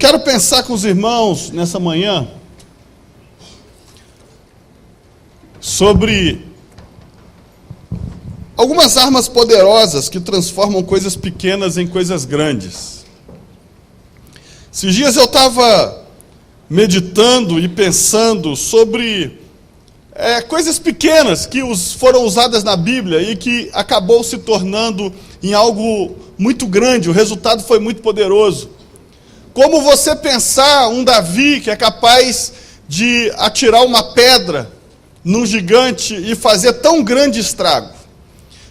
quero pensar com os irmãos nessa manhã sobre algumas armas poderosas que transformam coisas pequenas em coisas grandes. Esses dias eu estava meditando e pensando sobre coisas pequenas que foram usadas na Bíblia e que acabou se tornando em algo muito grande. O resultado foi muito poderoso. Como você pensar um Davi que é capaz de atirar uma pedra num gigante e fazer tão grande estrago.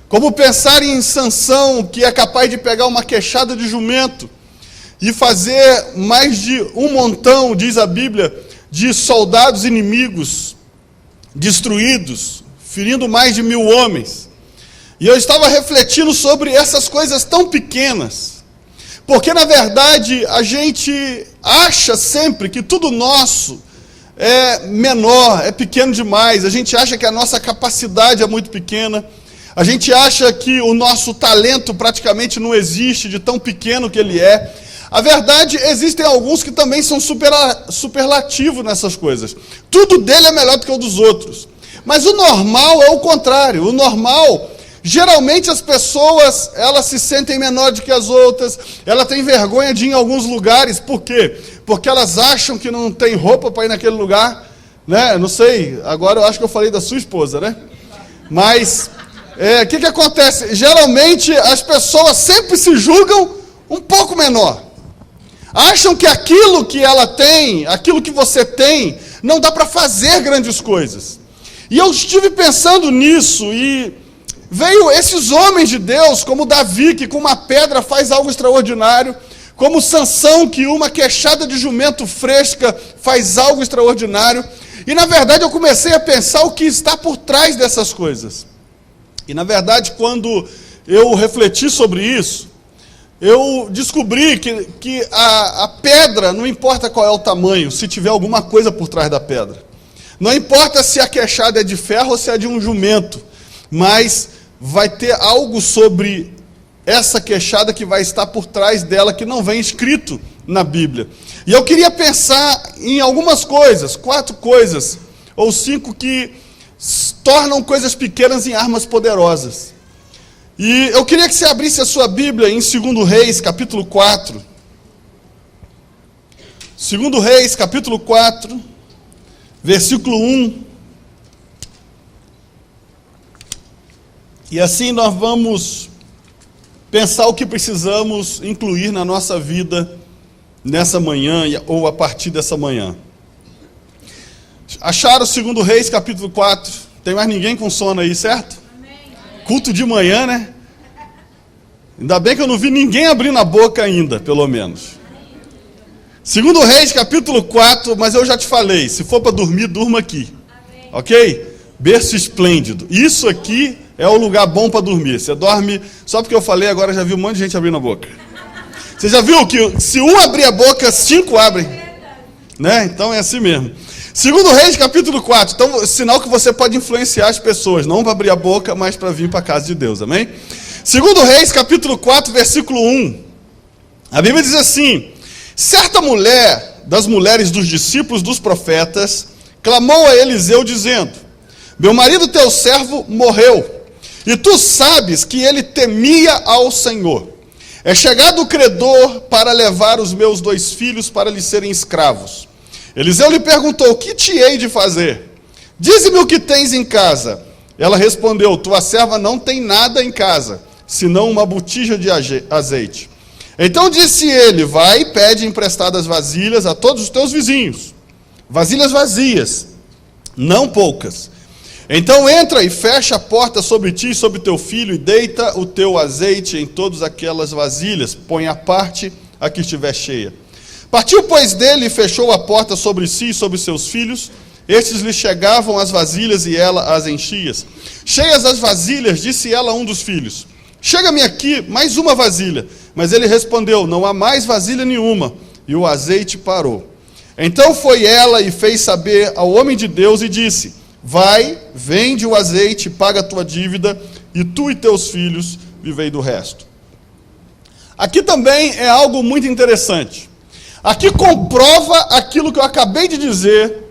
Como pensar em Sansão, que é capaz de pegar uma queixada de jumento e fazer mais de um montão, diz a Bíblia, de soldados inimigos destruídos, ferindo mais de 1000 homens. E eu estava refletindo sobre essas coisas tão pequenas, porque na verdade a gente acha sempre que tudo nosso é menor, é pequeno demais. A gente acha que a nossa capacidade é muito pequena. A gente acha que o nosso talento praticamente não existe, de tão pequeno que ele é. A verdade, existem alguns que também são superlativos nessas coisas. Tudo dele é melhor do que o dos outros. Mas o normal é o contrário. O normal, geralmente as pessoas, elas se sentem menor do que as outras. Ela tem vergonha de ir em alguns lugares. Por quê? Porque elas acham que não tem roupa para ir naquele lugar. Né? Não sei, agora eu acho que eu falei da sua esposa, né? Mas, o que acontece? Geralmente as pessoas sempre se julgam um pouco menor. Acham que aquilo que ela tem, aquilo que você tem, não dá para fazer grandes coisas. E eu estive pensando nisso, e veio esses homens de Deus, como Davi, que com uma pedra faz algo extraordinário, como Sansão, que uma queixada de jumento fresca faz algo extraordinário. E na verdade eu comecei a pensar o que está por trás dessas coisas. E na verdade, quando eu refleti sobre isso, eu descobri que a pedra, não importa qual é o tamanho, se tiver alguma coisa por trás da pedra. Não importa se a queixada é de ferro ou se é de um jumento, mas vai ter algo sobre essa queixada que vai estar por trás dela, que não vem escrito na Bíblia. E eu queria pensar em algumas coisas, 4 coisas, ou 5, que tornam coisas pequenas em armas poderosas. E eu queria que você abrisse a sua Bíblia em 2 Reis, capítulo 4. 2 Reis, capítulo 4, versículo 1. E assim nós vamos pensar o que precisamos incluir na nossa vida nessa manhã, ou a partir dessa manhã. Acharam 2 Reis, capítulo 4? Tem mais ninguém com sono aí, certo? Culto de manhã, né? Ainda bem que eu não vi ninguém abrindo a boca ainda, pelo menos. 2 Reis, capítulo 4, mas eu já te falei, se for para dormir, durma aqui. Amém. Ok? Berço esplêndido. Isso aqui é o lugar bom para dormir. Você dorme, só porque eu falei, agora já vi um monte de gente abrindo a boca. Você já viu que se um abrir a boca, 5 abrem? Né? Então é assim mesmo. 2 Reis, capítulo 4. Então, sinal que você pode influenciar as pessoas, não para abrir a boca, mas para vir para a casa de Deus, amém? 2 Reis, capítulo 4, versículo 1. A Bíblia diz assim: certa mulher, das mulheres dos discípulos dos profetas, clamou a Eliseu dizendo: meu marido teu servo morreu, e tu sabes que ele temia ao Senhor. É chegado o credor para levar os meus 2 filhos para lhe serem escravos. Eliseu lhe perguntou: que te hei de fazer? Dize-me o que tens em casa. Ela respondeu: tua serva não tem nada em casa, senão uma botija de azeite. Então disse ele: vai e pede emprestadas vasilhas a todos os teus vizinhos. Vasilhas vazias, não poucas. Então entra e fecha a porta sobre ti e sobre teu filho, e deita o teu azeite em todas aquelas vasilhas. Põe à parte a que estiver cheia. Partiu, pois, dele e fechou a porta sobre si e sobre seus filhos. Estes lhe chegavam as vasilhas e ela as enchia. Cheias as vasilhas, disse ela a um dos filhos: chega-me aqui mais uma vasilha. Mas ele respondeu: não há mais vasilha nenhuma. E o azeite parou. Então foi ela e fez saber ao homem de Deus e disse: vai, vende o azeite, paga a tua dívida, e tu e teus filhos vivei do resto. Aqui também é algo muito interessante. Aqui comprova aquilo que eu acabei de dizer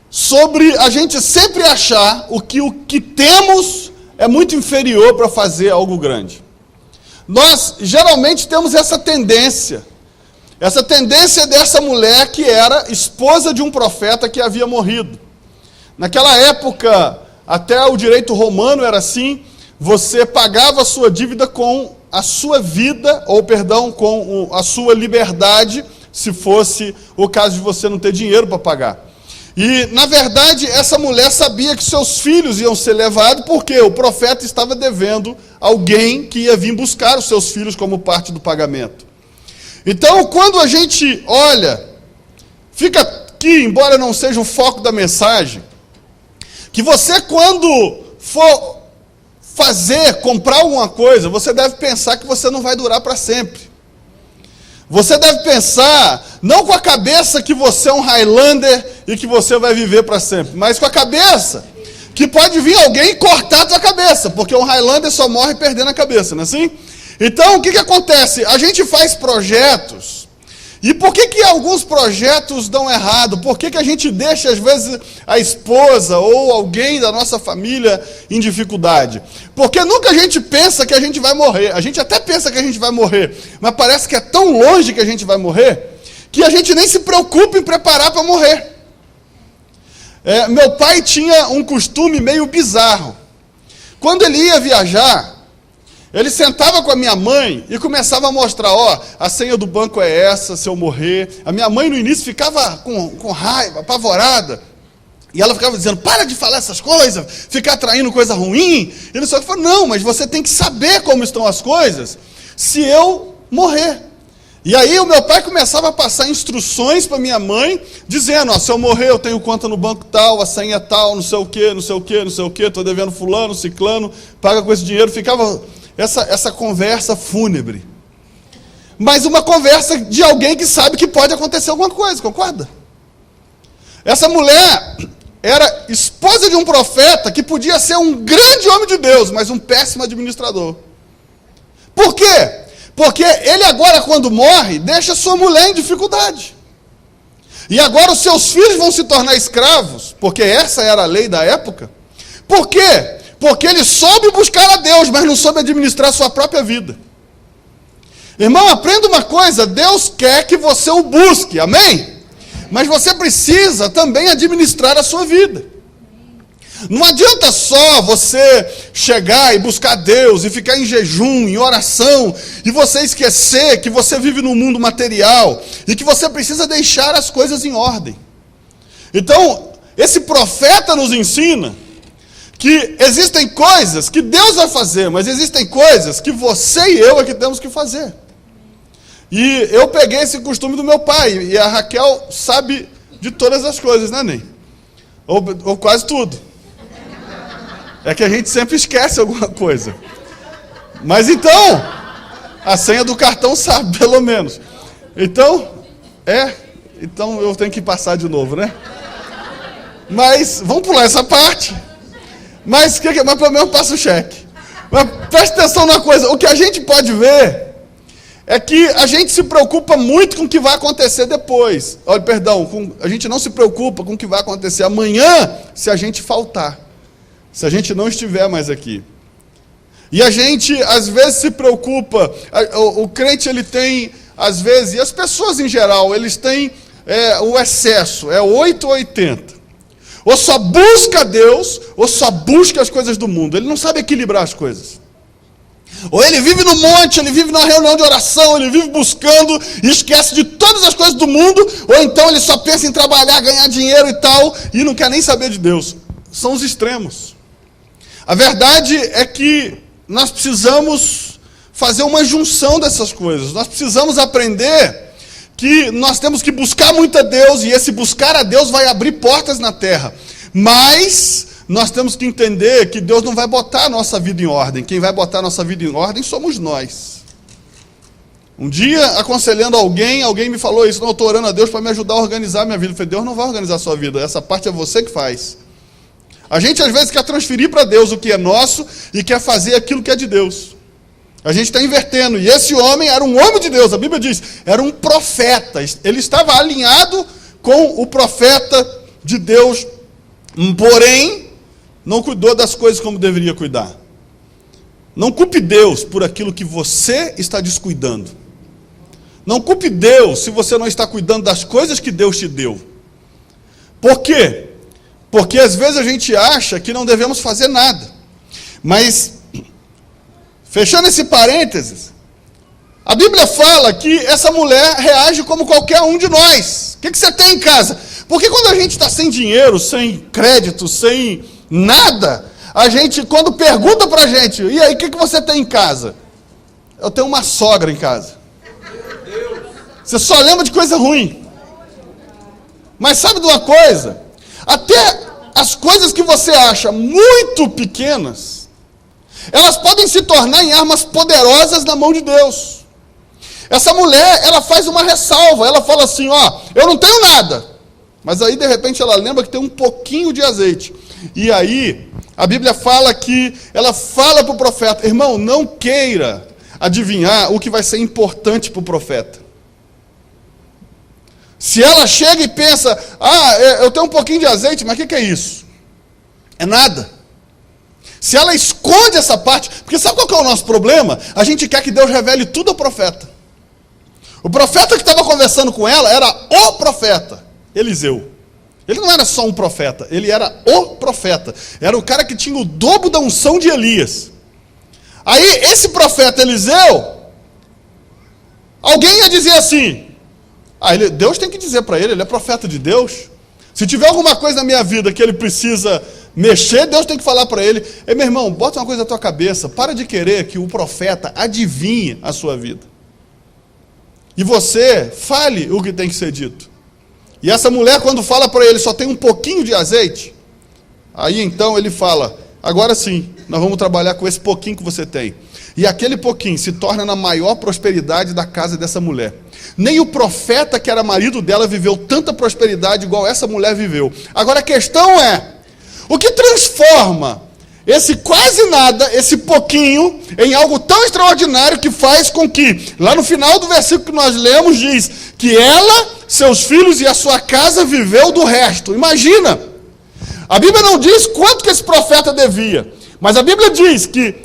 sobre a gente sempre achar o que temos é muito inferior para fazer algo grande. Nós geralmente temos essa tendência dessa mulher que era esposa de um profeta que havia morrido. Naquela época, até o direito romano era assim, você pagava a sua dívida com a sua vida, com a sua liberdade, se fosse o caso de você não ter dinheiro para pagar. E, na verdade, essa mulher sabia que seus filhos iam ser levados, porque o profeta estava devendo alguém que ia vir buscar os seus filhos como parte do pagamento. Então, quando a gente olha, fica aqui, embora não seja o foco da mensagem, que você, quando for comprar alguma coisa, você deve pensar que você não vai durar para sempre. Você deve pensar, não com a cabeça que você é um Highlander e que você vai viver para sempre, mas com a cabeça que pode vir alguém e cortar a tua cabeça, porque um Highlander só morre perdendo a cabeça, não é assim? Então, o que acontece? A gente faz projetos. E por que alguns projetos dão errado? Por que a gente deixa, às vezes, a esposa ou alguém da nossa família em dificuldade? Porque nunca a gente pensa que a gente vai morrer. A gente até pensa que a gente vai morrer, mas parece que é tão longe que a gente vai morrer, que a gente nem se preocupa em preparar para morrer. Meu pai tinha um costume meio bizarro. Quando ele ia viajar, ele sentava com a minha mãe e começava a mostrar, a senha do banco é essa, se eu morrer. A minha mãe no início ficava com raiva, apavorada. E ela ficava dizendo, para de falar essas coisas, ficar atraindo coisa ruim. E ele só falou, não, mas você tem que saber como estão as coisas se eu morrer. E aí o meu pai começava a passar instruções para minha mãe, dizendo, se eu morrer eu tenho conta no banco tal, a senha tal, não sei o quê, estou devendo fulano, ciclano, paga com esse dinheiro. Ficava essa conversa fúnebre. Mas uma conversa de alguém que sabe que pode acontecer alguma coisa, concorda? Essa mulher era esposa de um profeta que podia ser um grande homem de Deus, mas um péssimo administrador. Por quê? Porque ele agora, quando morre, deixa sua mulher em dificuldade. E agora os seus filhos vão se tornar escravos, porque essa era a lei da época. Por quê? Porque ele soube buscar a Deus, mas não soube administrar a sua própria vida. Irmão, aprenda uma coisa, Deus quer que você o busque, amém? Mas você precisa também administrar a sua vida. Não adianta só você chegar e buscar Deus e ficar em jejum, em oração, e você esquecer que você vive num mundo material e que você precisa deixar as coisas em ordem. Então, esse profeta nos ensina que existem coisas que Deus vai fazer, mas existem coisas que você e eu é que temos que fazer. E eu peguei esse costume do meu pai, e a Raquel sabe de todas as coisas, né, Ney? Ou quase tudo. É que a gente sempre esquece alguma coisa. Mas então, a senha do cartão sabe, pelo menos. Então eu tenho que passar de novo, né? Mas, vamos pular essa parte. Mas pelo menos passa o cheque. Mas preste atenção numa coisa, o que a gente pode ver é que a gente se preocupa muito com o que vai acontecer depois. A gente não se preocupa com o que vai acontecer amanhã se a gente faltar. Se a gente não estiver mais aqui. E a gente, às vezes, se preocupa. O crente, ele tem, às vezes, e as pessoas em geral, eles têm o excesso, 8 ou 80. Ou só busca Deus, ou só busca as coisas do mundo. Ele não sabe equilibrar as coisas. Ou ele vive no monte, ele vive na reunião de oração, ele vive buscando e esquece de todas as coisas do mundo, ou então ele só pensa em trabalhar, ganhar dinheiro e tal, e não quer nem saber de Deus. São os extremos. A verdade é que nós precisamos fazer uma junção dessas coisas. Nós precisamos aprender que nós temos que buscar muito a Deus, e esse buscar a Deus vai abrir portas na terra. Mas nós temos que entender que Deus não vai botar a nossa vida em ordem. Quem vai botar a nossa vida em ordem somos nós. Um dia, aconselhando alguém me falou isso, eu estou orando a Deus para me ajudar a organizar a minha vida. Eu falei, Deus não vai organizar a sua vida, essa parte é você que faz. A gente às vezes quer transferir para Deus o que é nosso e quer fazer aquilo que é de Deus. A gente está invertendo. E esse homem era um homem de Deus. A Bíblia diz, era um profeta. Ele estava alinhado com o profeta de Deus, porém, não cuidou das coisas como deveria cuidar. Não culpe Deus por aquilo que você está descuidando. Não culpe Deus se você não está cuidando das coisas que Deus te deu. Por quê? Porque às vezes a gente acha que não devemos fazer nada. Mas, fechando esse parênteses, a Bíblia fala que essa mulher reage como qualquer um de nós. O que você tem em casa? Porque quando a gente está sem dinheiro, sem crédito, sem nada, a gente, quando pergunta para a gente, e aí, o que você tem em casa? Eu tenho uma sogra em casa. Você só lembra de coisa ruim. Mas sabe de uma coisa? Até as coisas que você acha muito pequenas, elas podem se tornar em armas poderosas na mão de Deus. Essa mulher, ela faz uma ressalva, ela fala assim, eu não tenho nada. Mas aí, de repente, ela lembra que tem um pouquinho de azeite. E aí, a Bíblia fala que, ela fala para o profeta, irmão, não queira adivinhar o que vai ser importante para o profeta. Se ela chega e pensa, eu tenho um pouquinho de azeite, mas o que é isso? É nada. Se ela esconde essa parte, porque sabe qual que é o nosso problema? A gente quer que Deus revele tudo ao profeta. O profeta que estava conversando com ela era o profeta, Eliseu. Ele não era só um profeta, ele era o profeta. Era o cara que tinha o dobro da unção de Elias. Aí, esse profeta Eliseu, alguém ia dizer assim, Deus tem que dizer para ele é profeta de Deus. Se tiver alguma coisa na minha vida que ele precisa mexer, Deus tem que falar para ele, ei, meu irmão, bota uma coisa na tua cabeça, para de querer que o profeta adivinhe a sua vida. E você fale o que tem que ser dito. E essa mulher, quando fala para ele, só tem um pouquinho de azeite, aí então ele fala, agora sim, nós vamos trabalhar com esse pouquinho que você tem. E aquele pouquinho se torna na maior prosperidade da casa dessa mulher. Nem o profeta que era marido dela viveu tanta prosperidade igual essa mulher viveu. Agora a questão é, o que transforma esse quase nada, esse pouquinho, em algo tão extraordinário que faz com que, lá no final do versículo que nós lemos, diz que ela, seus filhos e a sua casa viveu do resto. Imagina! A Bíblia não diz quanto que esse profeta devia, mas a Bíblia diz que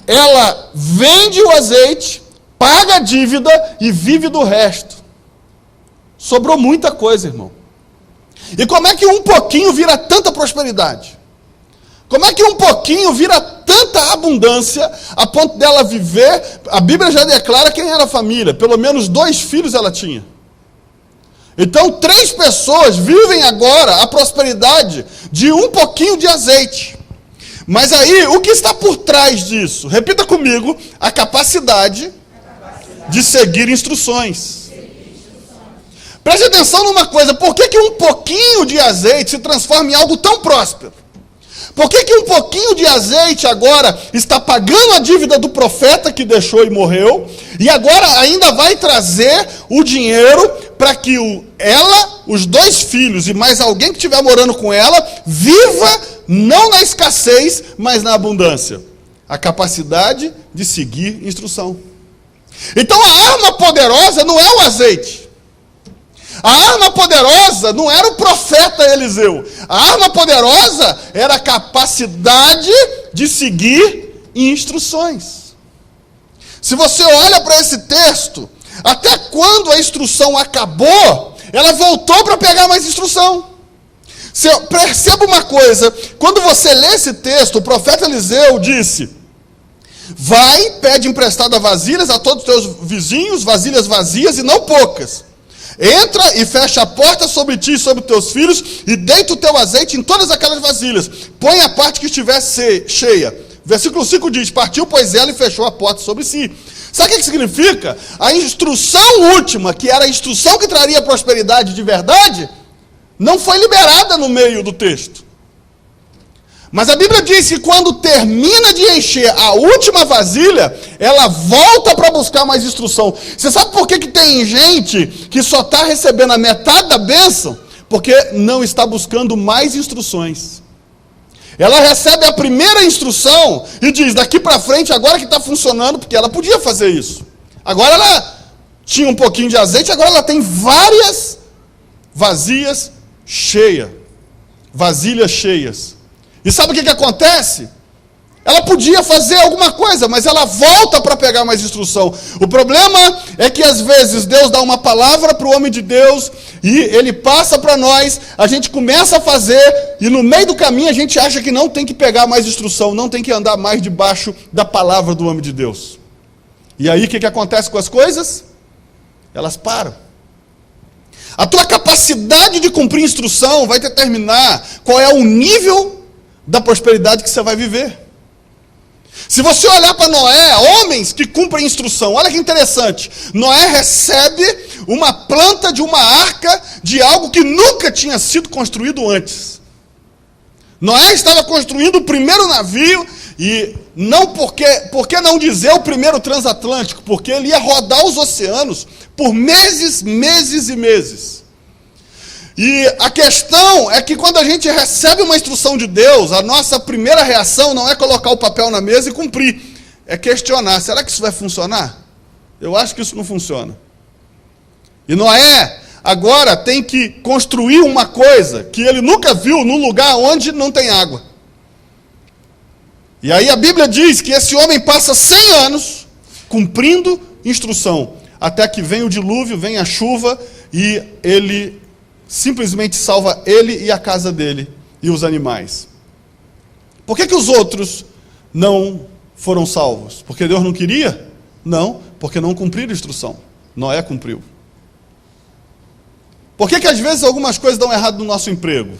ela vende o azeite, paga a dívida e vive do resto. Sobrou muita coisa, irmão. E como é que um pouquinho vira tanta prosperidade? Como é que um pouquinho vira tanta abundância a ponto dela viver? A Bíblia já declara quem era a família. Pelo menos 2 filhos ela tinha. Então 3 pessoas vivem agora a prosperidade de um pouquinho de azeite. Mas aí, o que está por trás disso? Repita comigo, a capacidade de seguir instruções. Preste atenção numa coisa, por que um pouquinho de azeite se transforma em algo tão próspero? Por que um pouquinho de azeite agora está pagando a dívida do profeta que deixou e morreu, e agora ainda vai trazer o dinheiro para que ela, os 2 filhos e mais alguém que estiver morando com ela, viva não na escassez, mas na abundância? A capacidade de seguir instrução. Então a arma poderosa não é o azeite. A arma poderosa não era o profeta Eliseu. A arma poderosa era a capacidade de seguir instruções. Se você olha para esse texto, até quando a instrução acabou, ela voltou para pegar mais instrução. Perceba uma coisa, quando você lê esse texto, o profeta Eliseu disse, vai, pede emprestada vasilhas a todos os teus vizinhos, vasilhas vazias e não poucas. Entra e fecha a porta sobre ti e sobre teus filhos, e deita o teu azeite em todas aquelas vasilhas. Põe a parte que estiver cheia. Versículo 5 diz, partiu, pois ela, e fechou a porta sobre si. Sabe o que significa? A instrução última, que era a instrução que traria prosperidade de verdade, não foi liberada no meio do texto. Mas a Bíblia diz que quando termina de encher a última vasilha, ela volta para buscar mais instrução. Você sabe por que tem gente que só está recebendo a metade da bênção? Porque não está buscando mais instruções. Ela recebe a primeira instrução e diz, daqui para frente, agora que está funcionando, porque ela podia fazer isso. Agora ela tinha um pouquinho de azeite, agora ela tem várias vasilhas cheias. Vasilhas cheias. E sabe o que acontece? Ela podia fazer alguma coisa, mas ela volta para pegar mais instrução. O problema é que às vezes Deus dá uma palavra para o homem de Deus e ele passa para nós, a gente começa a fazer e no meio do caminho a gente acha que não tem que pegar mais instrução, não tem que andar mais debaixo da palavra do homem de Deus. E aí o que acontece com as coisas? Elas param. A tua capacidade de cumprir instrução vai determinar qual é o nível da prosperidade que você vai viver. Se você olhar para Noé, homens que cumprem instrução, olha que interessante. Noé recebe uma planta de uma arca de algo que nunca tinha sido construído antes. Noé estava construindo o primeiro navio e não por que não dizer o primeiro transatlântico? Porque ele ia rodar os oceanos por meses, meses e meses. E a questão é que quando a gente recebe uma instrução de Deus, a nossa primeira reação não é colocar o papel na mesa e cumprir. É questionar, será que isso vai funcionar? Eu acho que isso não funciona. E Noé agora tem que construir uma coisa que ele nunca viu num lugar onde não tem água. E aí a Bíblia diz que esse homem passa 100 anos cumprindo instrução, até que vem o dilúvio, vem a chuva e ele simplesmente salva ele e a casa dele e os animais. Por que os outros não foram salvos? Porque Deus não queria? Não, porque não cumpriram a instrução. Noé cumpriu. Por que às vezes algumas coisas dão errado no nosso emprego?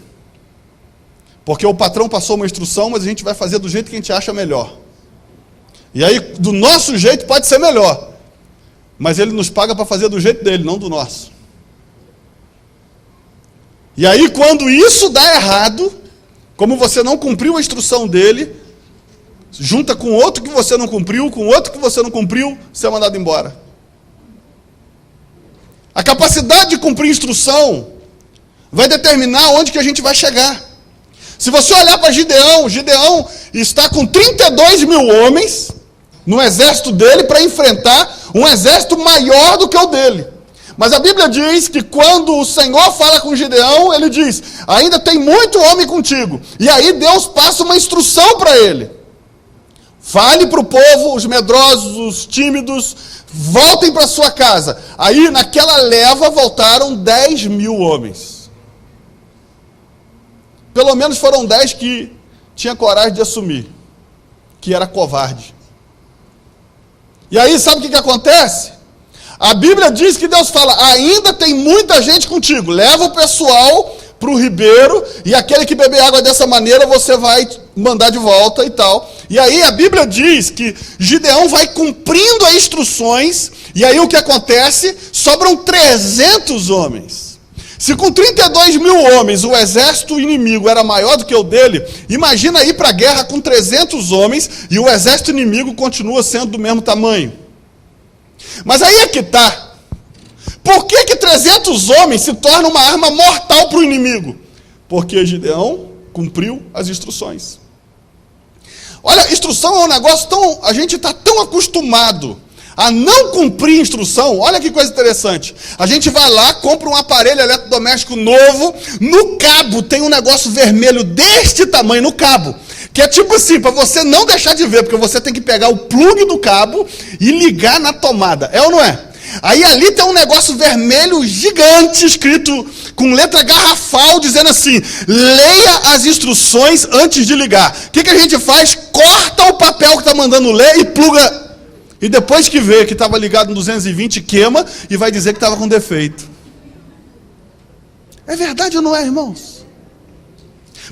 Porque o patrão passou uma instrução, mas a gente vai fazer do jeito que a gente acha melhor. E aí, do nosso jeito pode ser melhor, mas ele nos paga para fazer do jeito dele, não do nosso. E aí, quando isso dá errado, como você não cumpriu a instrução dele, junta com outro que você não cumpriu, com outro que você não cumpriu, você é mandado embora. A capacidade de cumprir instrução vai determinar onde que a gente vai chegar. Se você olhar para Gideão, Gideão está com 32 mil homens no exército dele para enfrentar um exército maior do que o dele. Mas a Bíblia diz que quando o Senhor fala com Gideão, ele diz, ainda tem muito homem contigo. E aí Deus passa uma instrução para ele. Fale para o povo, os medrosos, os tímidos, voltem para sua casa. Aí naquela leva voltaram 10 mil homens. Pelo menos foram 10 que tinha coragem de assumir, que era covarde. E aí sabe o que acontece? A Bíblia diz que Deus fala, ainda tem muita gente contigo, leva o pessoal para o ribeiro, e aquele que beber água dessa maneira, você vai mandar de volta e tal. E aí a Bíblia diz que Gideão vai cumprindo as instruções, e aí o que acontece? Sobram 300 homens. Se com 32 mil homens o exército inimigo era maior do que o dele, imagina ir para a guerra com 300 homens, e o exército inimigo continua sendo do mesmo tamanho. Mas aí é que está. Por que 300 homens se tornam uma arma mortal para o inimigo? Porque Gideão cumpriu as instruções. Olha, instrução é um negócio tão... A gente está tão acostumado a não cumprir instrução. Olha que coisa interessante. A gente vai lá, compra um aparelho eletrodoméstico novo, no cabo tem um negócio vermelho deste tamanho, no cabo. Que é tipo assim, para você não deixar de ver, porque você tem que pegar o plug do cabo e ligar na tomada. É ou não é? Aí ali tem um negócio vermelho gigante, escrito com letra garrafal, dizendo assim, leia as instruções antes de ligar. O que a gente faz? Corta o papel que está mandando ler e pluga. E depois que vê que estava ligado no 220, queima e vai dizer que estava com defeito. É verdade ou não é, irmãos?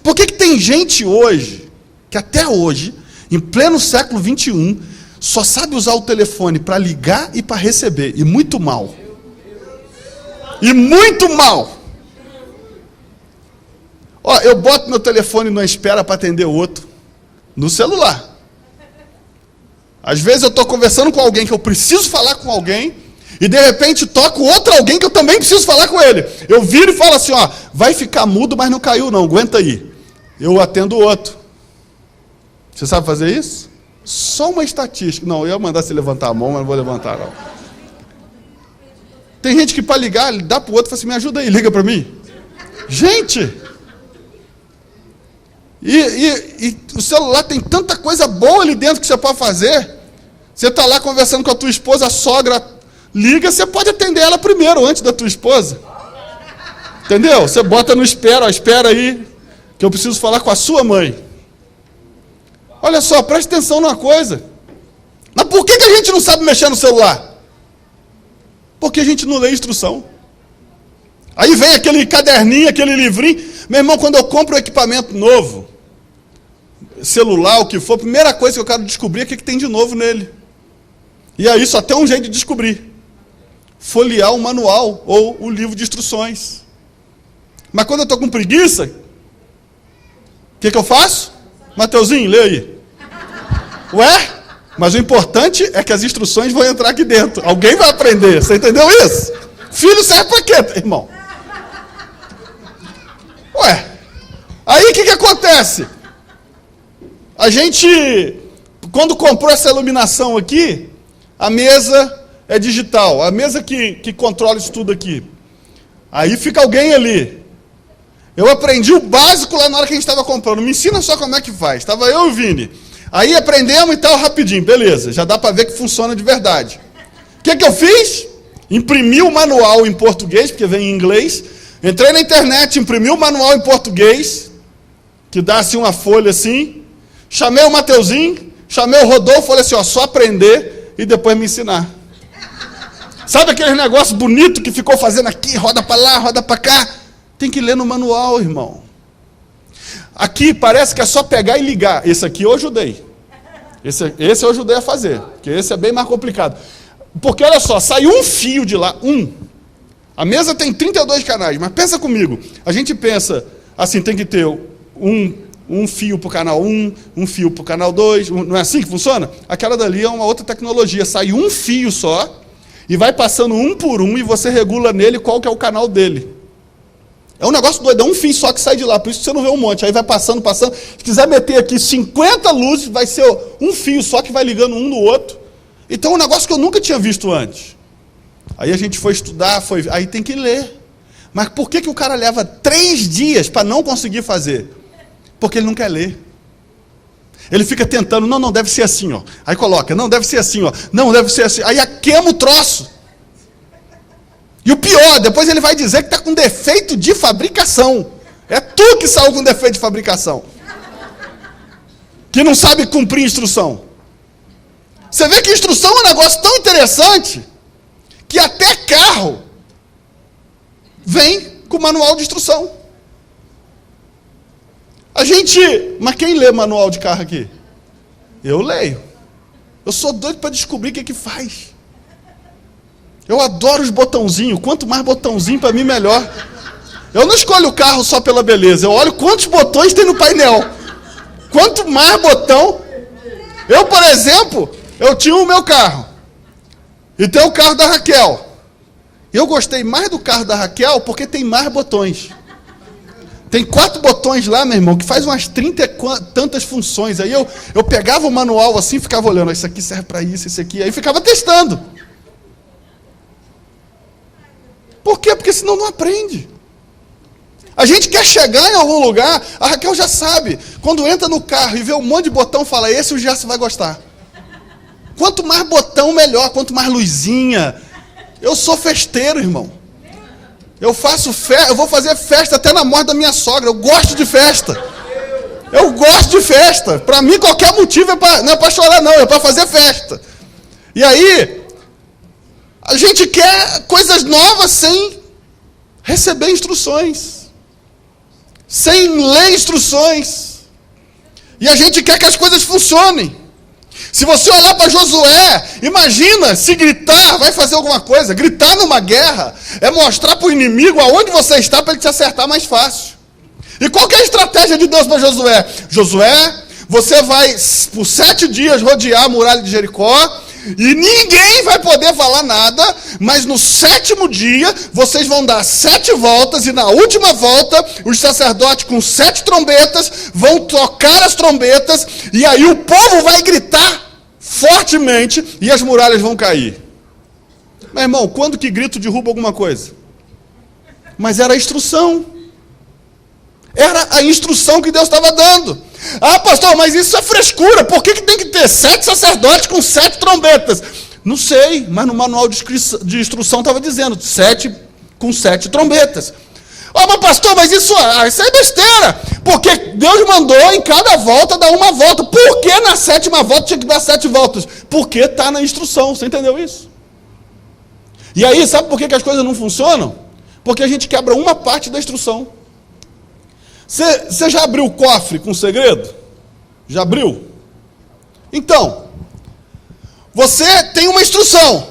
Por que tem gente hoje, que até hoje, em pleno século 21, só sabe usar o telefone para ligar e para receber, e muito mal. E muito mal. Ó, eu boto meu telefone na espera para atender o outro, no celular. Às vezes eu estou conversando com alguém que eu preciso falar com alguém, e de repente toco outro alguém que eu também preciso falar com ele. Eu viro e falo assim, ó, vai ficar mudo, mas não caiu não, aguenta aí. Eu atendo o outro. Você sabe fazer isso? Só uma estatística. Não, eu ia mandar você levantar a mão, mas não vou levantar, não. Tem gente que para ligar, dá para o outro e fala assim, me ajuda aí, liga para mim. Gente! E o celular tem tanta coisa boa ali dentro que você pode fazer. Você está lá conversando com a tua esposa, a sogra liga, você pode atender ela primeiro, antes da tua esposa. Entendeu? Você bota no espera, ó, espera aí, que eu preciso falar com a sua mãe. Olha só, preste atenção numa coisa. Mas por que a gente não sabe mexer no celular? Porque a gente não lê instrução. Aí vem aquele caderninho, aquele livrinho. Meu irmão, quando eu compro um equipamento novo, celular, o que for, a primeira coisa que eu quero descobrir é o que tem de novo nele. E aí só tem um jeito de descobrir. Folhear o manual ou o livro de instruções. Mas quando eu estou com preguiça, o que eu faço? Mateuzinho, lê aí. Ué? Mas o importante é que as instruções vão entrar aqui dentro. Alguém vai aprender. Você entendeu isso? Filho serve para quê, irmão? Ué. Aí o que acontece? A gente, quando comprou essa iluminação aqui, a mesa é digital. A mesa que controla isso tudo aqui. Aí fica alguém ali. Eu aprendi o básico lá na hora que a gente estava comprando. Me ensina só como é que faz. Estava eu e o Vini. Aí aprendemos e tal, rapidinho. Beleza, já dá para ver que funciona de verdade. O que eu fiz? Imprimi o manual em português, porque vem em inglês. Entrei na internet, imprimi o manual em português, que dá assim uma folha assim. Chamei o Mateuzinho, chamei o Rodolfo, falei assim, ó, só aprender e depois me ensinar. Sabe aquele negócio bonito que ficou fazendo aqui, roda para lá, roda para cá? Tem que ler no manual, irmão. Aqui parece que é só pegar e ligar. Esse aqui eu ajudei. Esse eu ajudei a fazer, porque esse é bem mais complicado. Porque olha só, sai um fio de lá, A mesa tem 32 canais, mas pensa comigo. A gente pensa, assim, tem que ter um fio para o canal 1, um fio para o canal 2, não é assim que funciona? Aquela dali é uma outra tecnologia, sai um fio só, e vai passando um por um, e você regula nele qual que é o canal dele. É um negócio doido, é um fio só que sai de lá, por isso que você não vê um monte. Aí vai passando. Se quiser meter aqui 50 luzes, vai ser um fio só que vai ligando um no outro. Então é um negócio que eu nunca tinha visto antes. Aí a gente foi estudar, aí tem que ler. Mas por que o cara leva 3 dias para não conseguir fazer? Porque ele não quer ler. Ele fica tentando, não, deve ser assim, ó. Aí coloca, não, deve ser assim, ó. Não, deve ser assim. Aí queima o troço. E o pior, depois ele vai dizer que está com defeito de fabricação. É tu que saiu com defeito de fabricação. Que não sabe cumprir instrução. Você vê que instrução é um negócio tão interessante, que até carro vem com manual de instrução. Mas quem lê manual de carro aqui? Eu leio. Eu sou doido para descobrir o que faz. Eu adoro os botãozinhos. Quanto mais botãozinho, para mim, melhor. Eu não escolho o carro só pela beleza. Eu olho quantos botões tem no painel. Quanto mais botão... Eu, por exemplo, eu tinha o meu carro. E tem o carro da Raquel. Eu gostei mais do carro da Raquel porque tem mais botões. Tem 4 botões lá, meu irmão, que faz umas 30 e tantas funções. Aí eu pegava o manual assim, ficava olhando. Isso aqui serve para isso, isso aqui. Aí ficava testando. Por quê? Porque senão não aprende. A gente quer chegar em algum lugar, a Raquel já sabe. Quando entra no carro e vê um monte de botão, fala, esse o Gerson vai gostar. Quanto mais botão, melhor. Quanto mais luzinha. Eu sou festeiro, irmão. Eu vou fazer festa até na morte da minha sogra. Eu gosto de festa. Eu gosto de festa. Para mim, qualquer motivo não é para chorar, não. É para fazer festa. E aí... A gente quer coisas novas sem receber instruções, sem ler instruções. E a gente quer que as coisas funcionem. Se você olhar para Josué, imagina se gritar, vai fazer alguma coisa. Gritar numa guerra é mostrar para o inimigo aonde você está para ele te acertar mais fácil. E qual que é a estratégia de Deus para Josué? Josué, você vai por 7 dias rodear a muralha de Jericó. E ninguém vai poder falar nada, mas no 7º dia, vocês vão dar 7 voltas, e na última volta, os sacerdotes com 7 trombetas, vão tocar as trombetas, e aí o povo vai gritar fortemente, e as muralhas vão cair. Meu irmão, quando que grito derruba alguma coisa? Mas era a instrução. Era a instrução que Deus estava dando. Ah, pastor, mas isso é frescura. Por que tem que ter 7 sacerdotes com 7 trombetas? Não sei, mas no manual de instrução estava dizendo 7 com 7 trombetas. Ah, mas pastor, mas isso é besteira. Porque Deus mandou em cada volta dar uma volta. Por que na 7ª volta tinha que dar 7 voltas? Porque está na instrução. Você entendeu isso? E aí, sabe por que as coisas não funcionam? Porque a gente quebra uma parte da instrução. Você já abriu o cofre com segredo? Já abriu? Então, você tem uma instrução.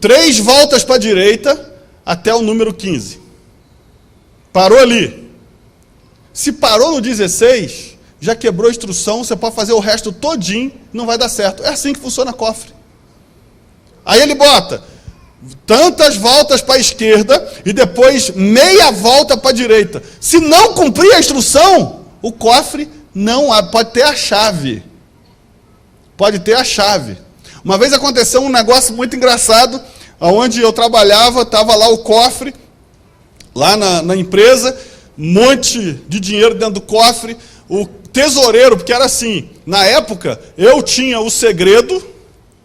3 voltas para a direita até o número 15. Parou ali. Se parou no 16, já quebrou a instrução, você pode fazer o resto todinho, não vai dar certo. É assim que funciona cofre. Aí ele bota tantas voltas para a esquerda e depois meia volta para a direita. Se não cumprir a instrução, o cofre não pode ter a chave. Pode ter a chave. Uma vez aconteceu um negócio muito engraçado, onde eu trabalhava, estava lá o cofre, lá na empresa, um monte de dinheiro dentro do cofre, o tesoureiro, porque era assim, na época, eu tinha o segredo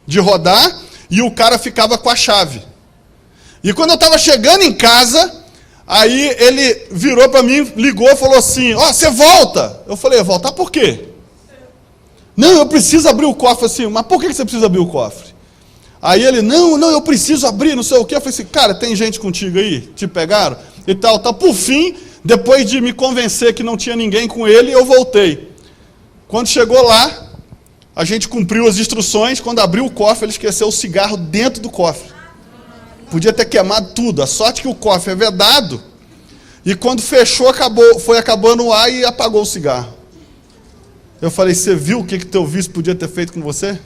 de rodar, e o cara ficava com a chave. E quando eu estava chegando em casa, aí ele virou para mim, ligou e falou assim, você volta? Eu falei, voltar por quê? Não, eu preciso abrir o cofre. Assim, mas por que você precisa abrir o cofre? Aí ele, não, eu preciso abrir, não sei o quê. Eu falei assim, cara, tem gente contigo aí? Te pegaram? E tal. Por fim, depois de me convencer que não tinha ninguém com ele, eu voltei. Quando chegou lá, a gente cumpriu as instruções. Quando abriu o cofre, ele esqueceu o cigarro dentro do cofre. Podia ter queimado tudo. A sorte que o cofre é vedado. E quando fechou, foi acabando o ar e apagou o cigarro. Eu falei, você viu o que teu vício podia ter feito com você?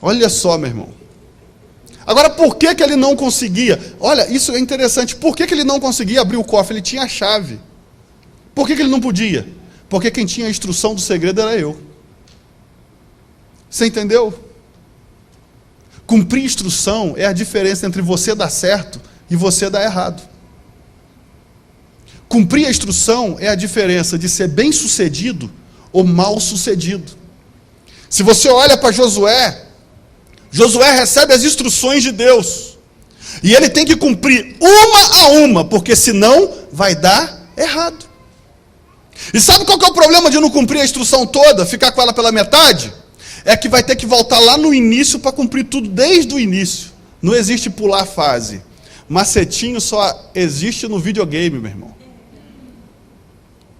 Olha só, meu irmão. Agora, por que ele não conseguia? Olha, isso é interessante. Por que ele não conseguia abrir o cofre? Ele tinha a chave. Por que ele não podia? Porque quem tinha a instrução do segredo era eu. Você entendeu? Cumprir instrução é a diferença entre você dar certo e você dar errado. Cumprir a instrução é a diferença de ser bem-sucedido ou mal-sucedido. Se você olha para Josué, Josué recebe as instruções de Deus. E ele tem que cumprir uma a uma, porque senão vai dar errado. E sabe qual que é o problema de não cumprir a instrução toda, ficar com ela pela metade? É que vai ter que voltar lá no início para cumprir tudo desde o início. Não existe pular fase. Macetinho só existe no videogame, meu irmão.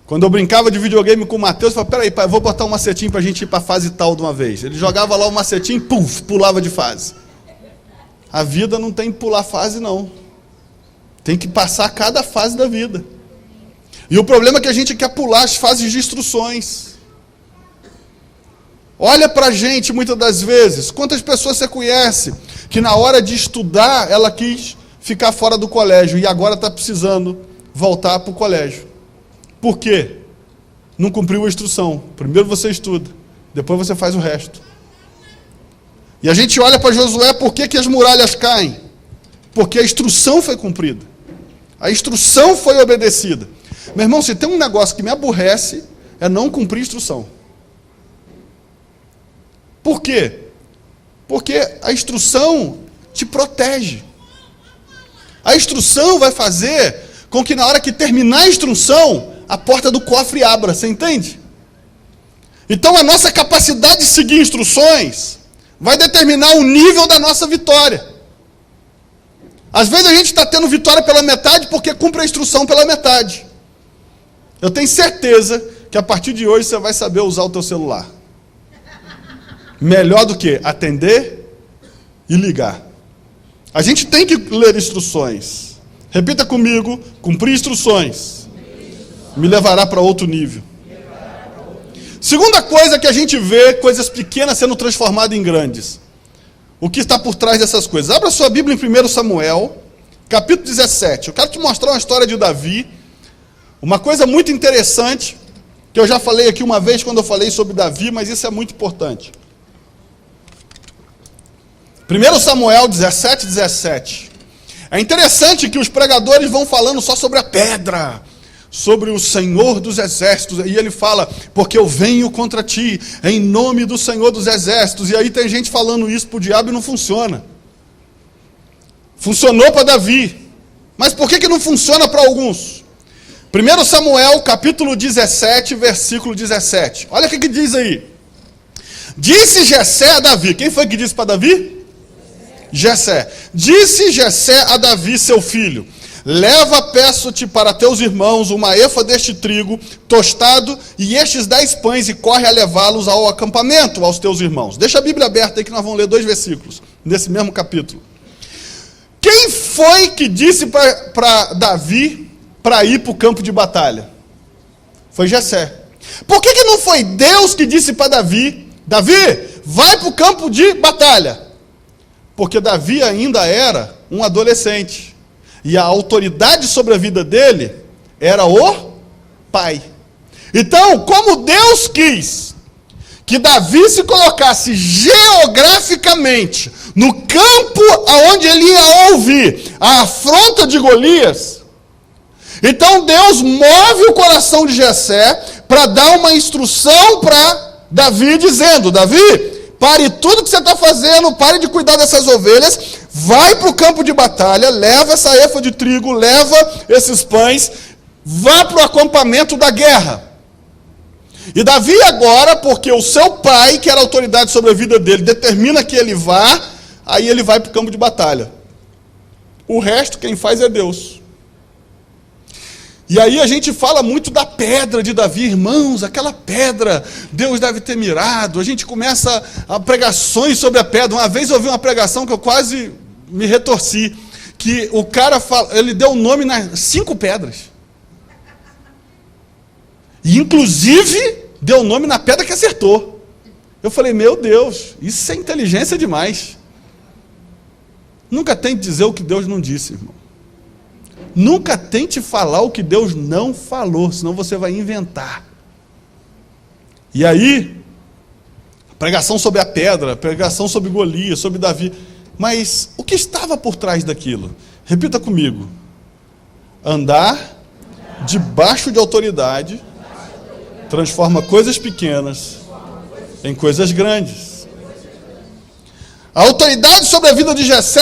Quando eu brincava de videogame com o Matheus, eu falava, peraí, pai, vou botar um macetinho para a gente ir para a fase tal de uma vez. Ele jogava lá o macetinho e pulava de fase. A vida não tem que pular fase, não. Tem que passar cada fase da vida. E o problema é que a gente quer pular as fases de instruções. Olha para a gente, muitas das vezes, quantas pessoas você conhece que na hora de estudar, ela quis ficar fora do colégio e agora está precisando voltar para o colégio. Por quê? Não cumpriu a instrução. Primeiro você estuda, depois você faz o resto. E a gente olha para Josué, por que as muralhas caem? Porque a instrução foi cumprida. A instrução foi obedecida. Meu irmão, se tem um negócio que me aborrece, é não cumprir a instrução. Por quê? Porque a instrução te protege. A instrução vai fazer com que na hora que terminar a instrução, a porta do cofre abra, você entende? Então a nossa capacidade de seguir instruções vai determinar o nível da nossa vitória. Às vezes a gente está tendo vitória pela metade porque cumpre a instrução pela metade. Eu tenho certeza que a partir de hoje você vai saber usar o teu celular. Melhor do que atender e ligar. A gente tem que ler instruções. Repita comigo, cumprir instruções me levará para outro nível. Segunda coisa que a gente vê, coisas pequenas sendo transformadas em grandes. O que está por trás dessas coisas? Abra sua Bíblia em 1 Samuel, capítulo 17. Eu quero te mostrar uma história de Davi, uma coisa muito interessante, que eu já falei aqui uma vez quando eu falei sobre Davi, mas isso é muito importante. 1 Samuel 17, 17. É interessante que os pregadores vão falando só sobre a pedra, sobre o Senhor dos Exércitos, e ele fala, porque eu venho contra ti, em nome do Senhor dos Exércitos, e aí tem gente falando isso para o diabo e não funciona. Funcionou para Davi, mas por que não funciona para alguns? 1 Samuel, capítulo 17, versículo 17, olha o que diz aí. Disse Jessé a Davi, quem foi que disse para Davi? Jessé. Disse Jessé a Davi, seu filho, leva, peço-te para teus irmãos, uma efa deste trigo tostado e estes 10 pães e corre a levá-los ao acampamento, aos teus irmãos. Deixa a Bíblia aberta aí que nós vamos ler 2 versículos, nesse mesmo capítulo. Quem foi que disse para Davi para ir para o campo de batalha? Foi Jessé. Por que não foi Deus que disse para Davi, Davi, vai para o campo de batalha? Porque Davi ainda era um adolescente. E a autoridade sobre a vida dele era o pai. Então, como Deus quis que Davi se colocasse geograficamente no campo aonde ele ia ouvir a afronta de Golias, então Deus move o coração de Jessé para dar uma instrução para Davi, dizendo, Davi, pare tudo que você está fazendo, pare de cuidar dessas ovelhas, vai para o campo de batalha, leva essa efa de trigo, leva esses pães, vá para o acampamento da guerra. E Davi agora, porque o seu pai, que era autoridade sobre a vida dele, determina que ele vá, aí ele vai para o campo de batalha. O resto quem faz é Deus. E aí a gente fala muito da pedra de Davi, irmãos, aquela pedra, Deus deve ter mirado, a gente começa a pregações sobre a pedra. Uma vez eu ouvi uma pregação que eu quase me retorci, que o cara, ele deu o nome nas 5 pedras. E inclusive, deu o nome na pedra que acertou. Eu falei, meu Deus, isso é inteligência demais. Nunca tente dizer o que Deus não disse, irmão. Nunca tente falar o que Deus não falou, senão você vai inventar. E aí, pregação sobre a pedra, pregação sobre Golias, sobre Davi. Mas o que estava por trás daquilo? Repita comigo. Andar debaixo de autoridade transforma coisas pequenas em coisas grandes. A autoridade sobre a vida de Jessé,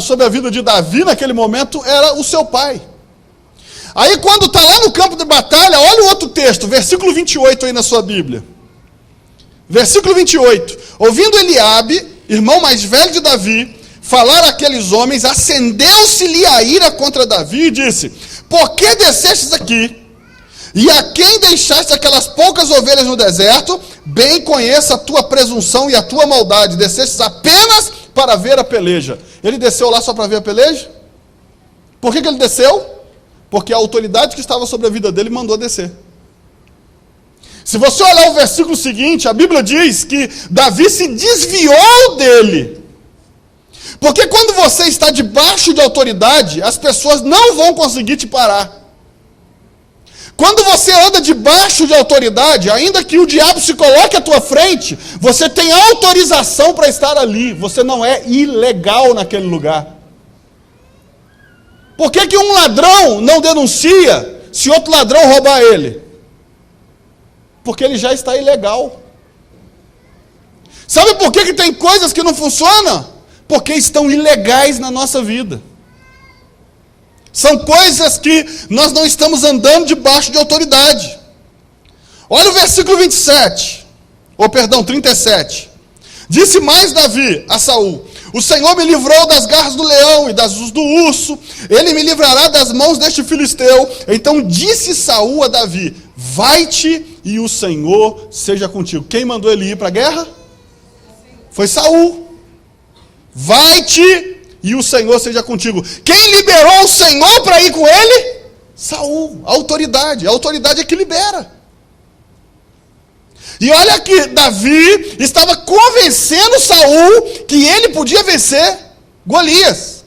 sobre a vida de Davi naquele momento, era o seu pai. Aí quando está lá no campo de batalha, olha o outro texto, versículo 28 aí na sua Bíblia. Versículo 28. Ouvindo Eliabe, irmão mais velho de Davi, falar àqueles homens, acendeu-se-lhe a ira contra Davi e disse, por que descestes aqui? E a quem deixaste aquelas poucas ovelhas no deserto, bem conheça a tua presunção e a tua maldade. Descestes apenas para ver a peleja. Ele desceu lá só para ver a peleja? Por que ele desceu? Porque a autoridade que estava sobre a vida dele mandou descer. Se você olhar o versículo seguinte, a Bíblia diz que Davi se desviou dele. Porque quando você está debaixo de autoridade, as pessoas não vão conseguir te parar. Quando você anda debaixo de autoridade, ainda que o diabo se coloque à tua frente, você tem autorização para estar ali. Você não é ilegal naquele lugar. Por que um ladrão não denuncia se outro ladrão roubar ele? Porque ele já está ilegal. Sabe por que tem coisas que não funcionam? Porque estão ilegais na nossa vida. São coisas que nós não estamos andando debaixo de autoridade. Olha o versículo 37. Disse mais Davi a Saul, o Senhor me livrou das garras do leão e das do urso, ele me livrará das mãos deste filisteu. Então disse Saul a Davi, vai-te e o Senhor seja contigo. Quem mandou ele ir para a guerra? Foi Saul. Vai-te e o Senhor seja contigo. Quem liberou o Senhor para ir com ele? Saul, a autoridade. A autoridade é que libera. E olha que Davi estava convencendo Saul que ele podia vencer Golias.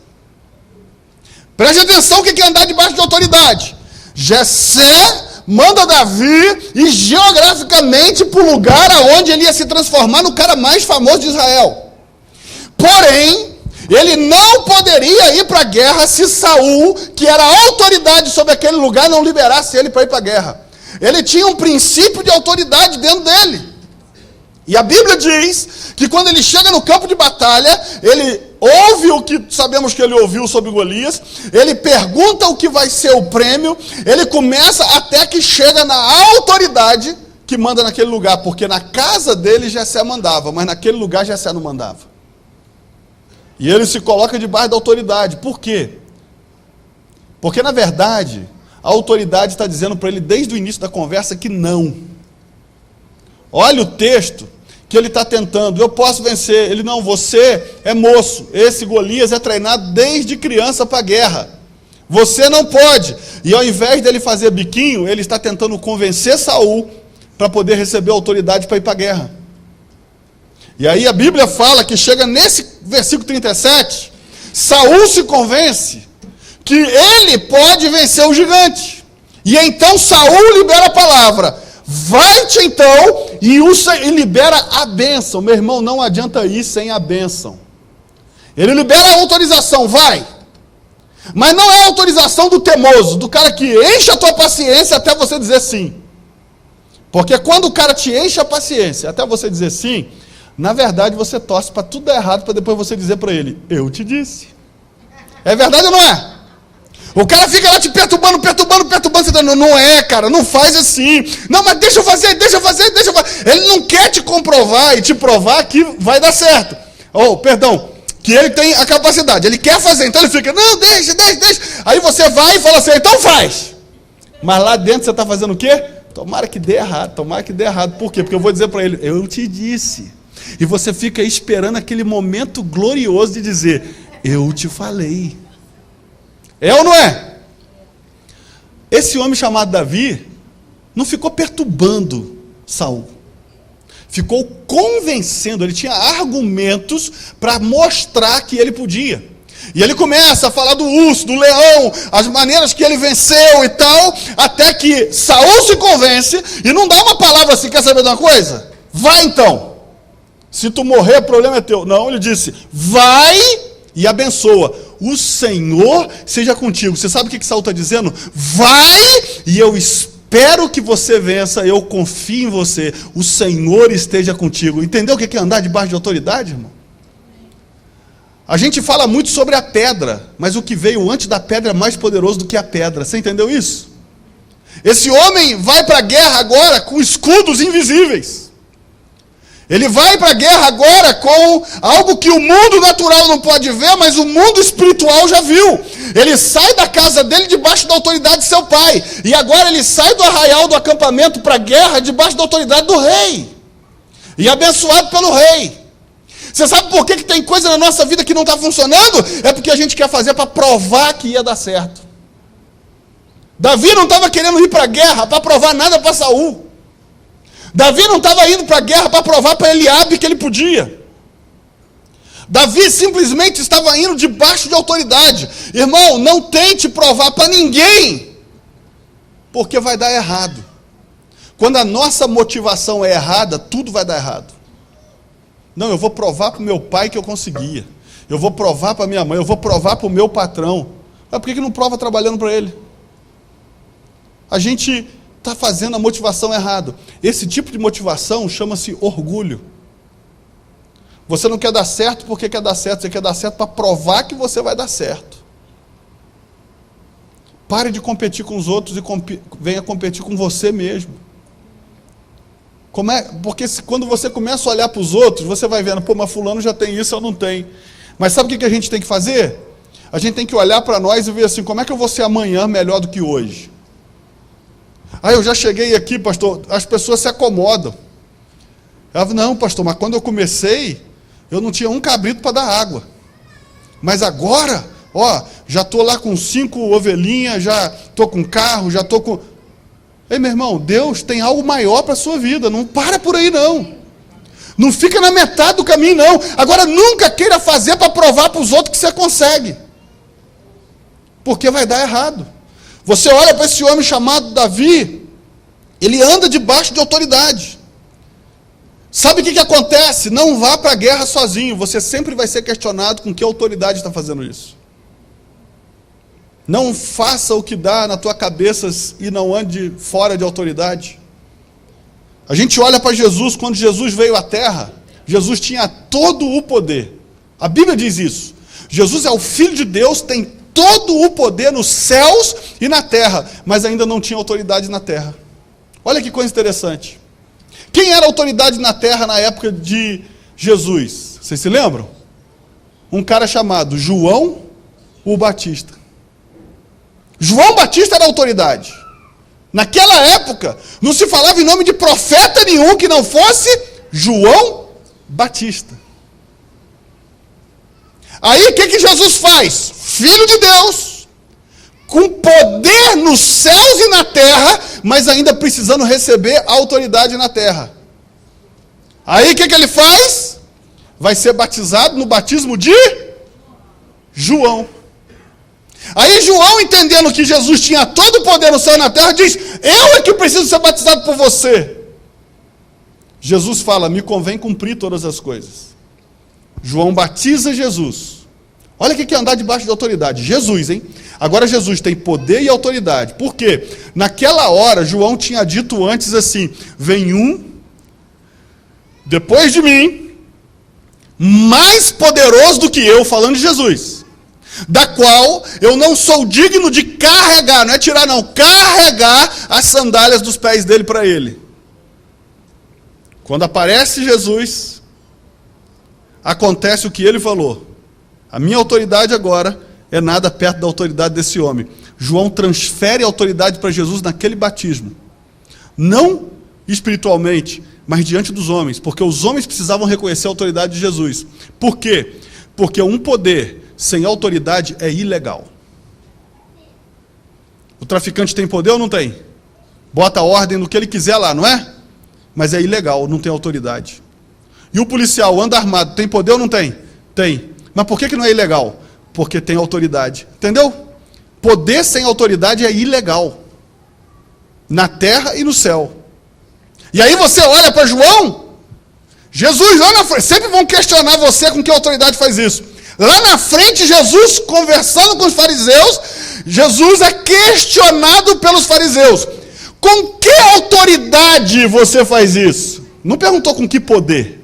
Preste atenção o que é andar debaixo de autoridade. Jessé manda Davi ir geograficamente para o lugar aonde ele ia se transformar no cara mais famoso de Israel. Porém, ele não poderia ir para a guerra se Saul, que era a autoridade sobre aquele lugar, não liberasse ele para ir para a guerra. Ele tinha um princípio de autoridade dentro dele. E a Bíblia diz que quando ele chega no campo de batalha, ele ouve o que sabemos que ele ouviu sobre Golias, ele pergunta o que vai ser o prêmio, ele começa até que chega na autoridade que manda naquele lugar, porque na casa dele Jessé mandava, mas naquele lugar Jessé não mandava. E ele se coloca debaixo da autoridade. Por quê? Porque na verdade, a autoridade está dizendo para ele desde o início da conversa que não. Olha o texto que ele está tentando, eu posso vencer. Ele, não, você é moço, esse Golias é treinado desde criança para a guerra, você não pode. E ao invés dele fazer biquinho, ele está tentando convencer Saul para poder receber autoridade para ir para a guerra. E aí a Bíblia fala que chega nesse versículo 37, Saul se convence que ele pode vencer o gigante. E então Saul libera a palavra, vai-te então, e libera a bênção. Meu irmão, não adianta ir sem a bênção. Ele libera a autorização, vai. Mas não é a autorização do teimoso, do cara que enche a tua paciência até você dizer sim. Porque quando o cara te enche a paciência até você dizer sim, na verdade você torce para tudo dar errado, para depois você dizer para ele, eu te disse. É verdade ou não é? O cara fica lá te perturbando, você tá, não é, cara, não faz assim. Não, mas deixa eu fazer. Ele não quer te comprovar e te provar que vai dar certo. Que ele tem a capacidade, ele quer fazer, então ele fica, não, deixa. Aí você vai e fala assim, então faz. Mas lá dentro você está fazendo o quê? Tomara que dê errado. Por quê? Porque eu vou dizer para ele, eu te disse. E você fica esperando aquele momento glorioso de dizer, eu te falei. É ou não é? Esse homem chamado Davi não ficou perturbando Saul. Ficou convencendo, ele tinha argumentos para mostrar que ele podia. E ele começa a falar do urso, do leão, as maneiras que ele venceu e tal, até que Saul se convence e não dá uma palavra assim, quer saber de uma coisa? Vai então. Se tu morrer, o problema é teu. Não, ele disse, vai e abençoa. O Senhor seja contigo. Você sabe o que Saul está dizendo? Vai e eu espero que você vença, eu confio em você. O Senhor esteja contigo. Entendeu o que é andar debaixo de autoridade, irmão? A gente fala muito sobre a pedra, mas o que veio antes da pedra é mais poderoso do que a pedra. Você entendeu isso? Esse homem vai para a guerra agora com escudos invisíveis. Ele vai para a guerra agora com algo que o mundo natural não pode ver, mas o mundo espiritual já viu. Ele sai da casa dele debaixo da autoridade de seu pai. E agora ele sai do arraial do acampamento para a guerra debaixo da autoridade do rei. E abençoado pelo rei. Você sabe por que tem coisa na nossa vida que não está funcionando? É porque a gente quer fazer para provar que ia dar certo. Davi não estava querendo ir para a guerra para provar nada para Saul. Davi não estava indo para a guerra para provar para Eliabe que ele podia. Davi simplesmente estava indo debaixo de autoridade. Irmão, não tente provar para ninguém, porque vai dar errado. Quando a nossa motivação é errada, tudo vai dar errado. Não, eu vou provar para o meu pai que eu conseguia. Eu vou provar para minha mãe, eu vou provar para o meu patrão. Mas por que não prova trabalhando para ele? A gente está fazendo a motivação errada. Esse tipo de motivação chama-se orgulho. Você não quer dar certo porque quer dar certo, você quer dar certo para provar que você vai dar certo. Pare de competir com os outros e venha competir com você mesmo. Porque quando você começa a olhar para os outros, você vai vendo, mas fulano já tem isso, eu não tenho. Mas sabe o que a gente tem que fazer? A gente tem que olhar para nós e ver assim, como é que eu vou ser amanhã melhor do que hoje? Eu já cheguei aqui, pastor, as pessoas se acomodam. Não, pastor, mas quando eu comecei, eu não tinha um cabrito para dar água. Mas agora, já estou lá com 5 ovelhinhas, já estou com carro, já estou com... Ei, meu irmão, Deus tem algo maior para a sua vida. Não para por aí, não. Não fica na metade do caminho, não. Agora, nunca queira fazer para provar para os outros que você consegue. Porque vai dar errado. Você olha para esse homem chamado Davi, ele anda debaixo de autoridade. Sabe o que acontece? Não vá para a guerra sozinho. Você sempre vai ser questionado com que autoridade está fazendo isso. Não faça o que dá na tua cabeça e não ande fora de autoridade. A gente olha para Jesus, quando Jesus veio à terra, Jesus tinha todo o poder. A Bíblia diz isso. Jesus é o Filho de Deus, tem todo o poder nos céus e na terra, mas ainda não tinha autoridade na terra. Olha que coisa interessante. Quem era a autoridade na terra na época de Jesus? Vocês se lembram? Um cara chamado João o Batista. João Batista era a autoridade. Naquela época, não se falava em nome de profeta nenhum que não fosse João Batista. Aí o que Jesus faz? Filho de Deus, com poder nos céus e na terra, mas ainda precisando receber a autoridade na terra. Aí o que ele faz? Vai ser batizado no batismo de João. Aí João, entendendo que Jesus tinha todo o poder no céu e na terra, diz: eu é que preciso ser batizado por você. Jesus fala: me convém cumprir todas as coisas. João batiza Jesus. Olha o que é andar debaixo de autoridade. Jesus, hein? Agora Jesus tem poder e autoridade. Por quê? Naquela hora, João tinha dito antes assim: vem um depois de mim, mais poderoso do que eu, falando de Jesus, da qual eu não sou digno de carregar, não é tirar não, carregar as sandálias dos pés dele para ele. Quando aparece Jesus, acontece o que ele falou. A minha autoridade agora é nada perto da autoridade desse homem. João transfere a autoridade para Jesus naquele batismo. Não espiritualmente, mas diante dos homens, porque os homens precisavam reconhecer a autoridade de Jesus. Por quê? Porque um poder sem autoridade é ilegal. O traficante tem poder ou não tem? Bota a ordem no que ele quiser lá, não é? Mas é ilegal, não tem autoridade. E o policial anda armado, tem poder ou não tem? Tem. Mas por que não é ilegal? Porque tem autoridade. Entendeu? Poder sem autoridade é ilegal. Na terra e no céu. E aí você olha para João, Jesus lá na frente, sempre vão questionar você com que autoridade faz isso. Lá na frente, Jesus conversando com os fariseus, Jesus é questionado pelos fariseus. Com que autoridade você faz isso? Não perguntou com que poder.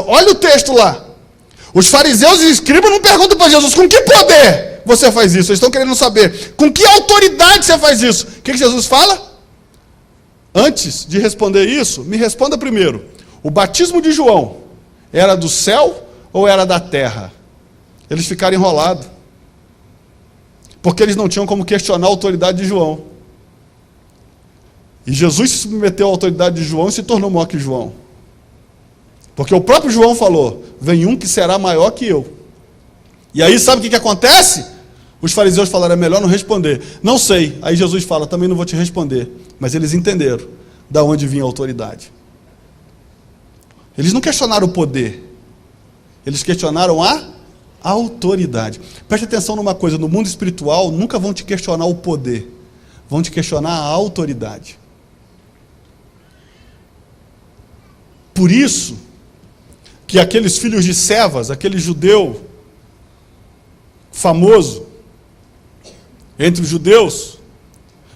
Olha o texto lá. Os fariseus e escribas não perguntam para Jesus, com que poder você faz isso? Eles estão querendo saber, com que autoridade você faz isso? O que Jesus fala? Antes de responder isso, me responda primeiro. O batismo de João era do céu ou era da terra? Eles ficaram enrolados. Porque eles não tinham como questionar a autoridade de João. E Jesus se submeteu à autoridade de João e se tornou maior que João. Porque o próprio João falou: vem um que será maior que eu. E aí sabe o que acontece? Os fariseus falaram: é melhor não responder. Não sei. Aí Jesus fala: também não vou te responder. Mas eles entenderam da onde vinha a autoridade. Eles não questionaram o poder. Eles questionaram a autoridade. Preste atenção numa coisa: no mundo espiritual nunca vão te questionar o poder. Vão te questionar a autoridade. Por isso que aqueles filhos de Cefas, aquele judeu famoso entre os judeus,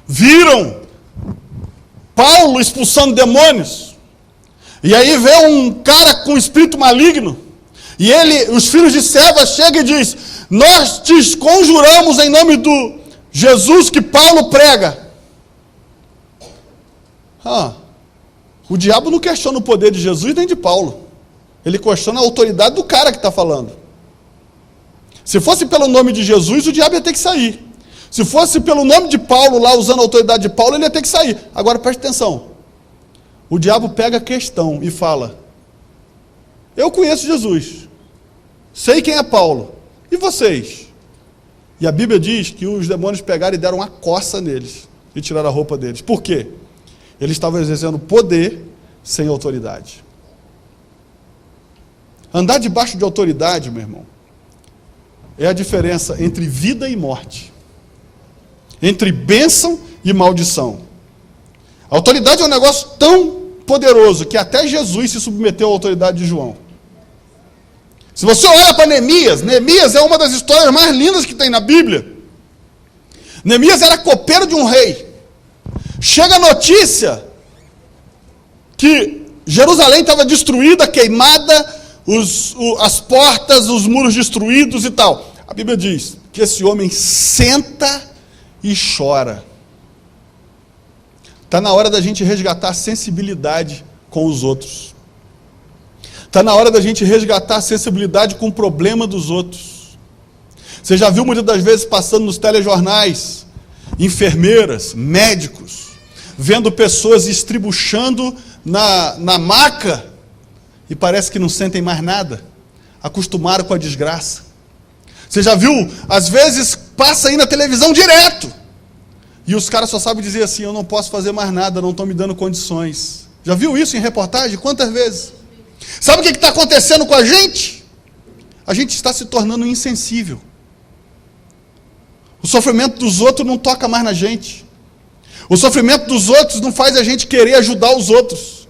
viram Paulo expulsando demônios. E aí vê um cara com espírito maligno. E os filhos de Cefas chegam e dizem: nós te conjuramos em nome do Jesus que Paulo prega. O diabo não questiona o poder de Jesus nem de Paulo. Ele questiona a autoridade do cara que está falando. Se fosse pelo nome de Jesus, o diabo ia ter que sair. Se fosse pelo nome de Paulo, lá usando a autoridade de Paulo, ele ia ter que sair. Agora preste atenção. O diabo pega a questão e fala: eu conheço Jesus. Sei quem é Paulo. E vocês? E a Bíblia diz que os demônios pegaram e deram uma coça neles. e tiraram a roupa deles. Por quê? Eles estavam exercendo poder sem autoridade. Andar debaixo de autoridade, meu irmão, é a diferença entre vida e morte, entre bênção e maldição. A autoridade é um negócio tão poderoso que até Jesus se submeteu à autoridade de João. Se você olha para Neemias, Neemias é uma das histórias mais lindas que tem na Bíblia. Neemias era copeiro de um rei. Chega a notícia que Jerusalém estava destruída, queimada, as portas, os muros destruídos e tal. A Bíblia diz que esse homem senta e chora. Está na hora da gente resgatar a sensibilidade com os outros. Está na hora da gente resgatar a sensibilidade com o problema dos outros. Você já viu muitas das vezes passando nos telejornais, enfermeiras, médicos, vendo pessoas estribuchando na maca e parece que não sentem mais nada, acostumaram com a desgraça. Você já viu, às vezes passa aí na televisão direto, e os caras só sabem dizer assim: eu não posso fazer mais nada, não estão me dando condições. Já viu isso em reportagem? Quantas vezes? Sabe o que está acontecendo com a gente? A gente está se tornando insensível. O sofrimento dos outros não toca mais na gente. O sofrimento dos outros não faz a gente querer ajudar os outros.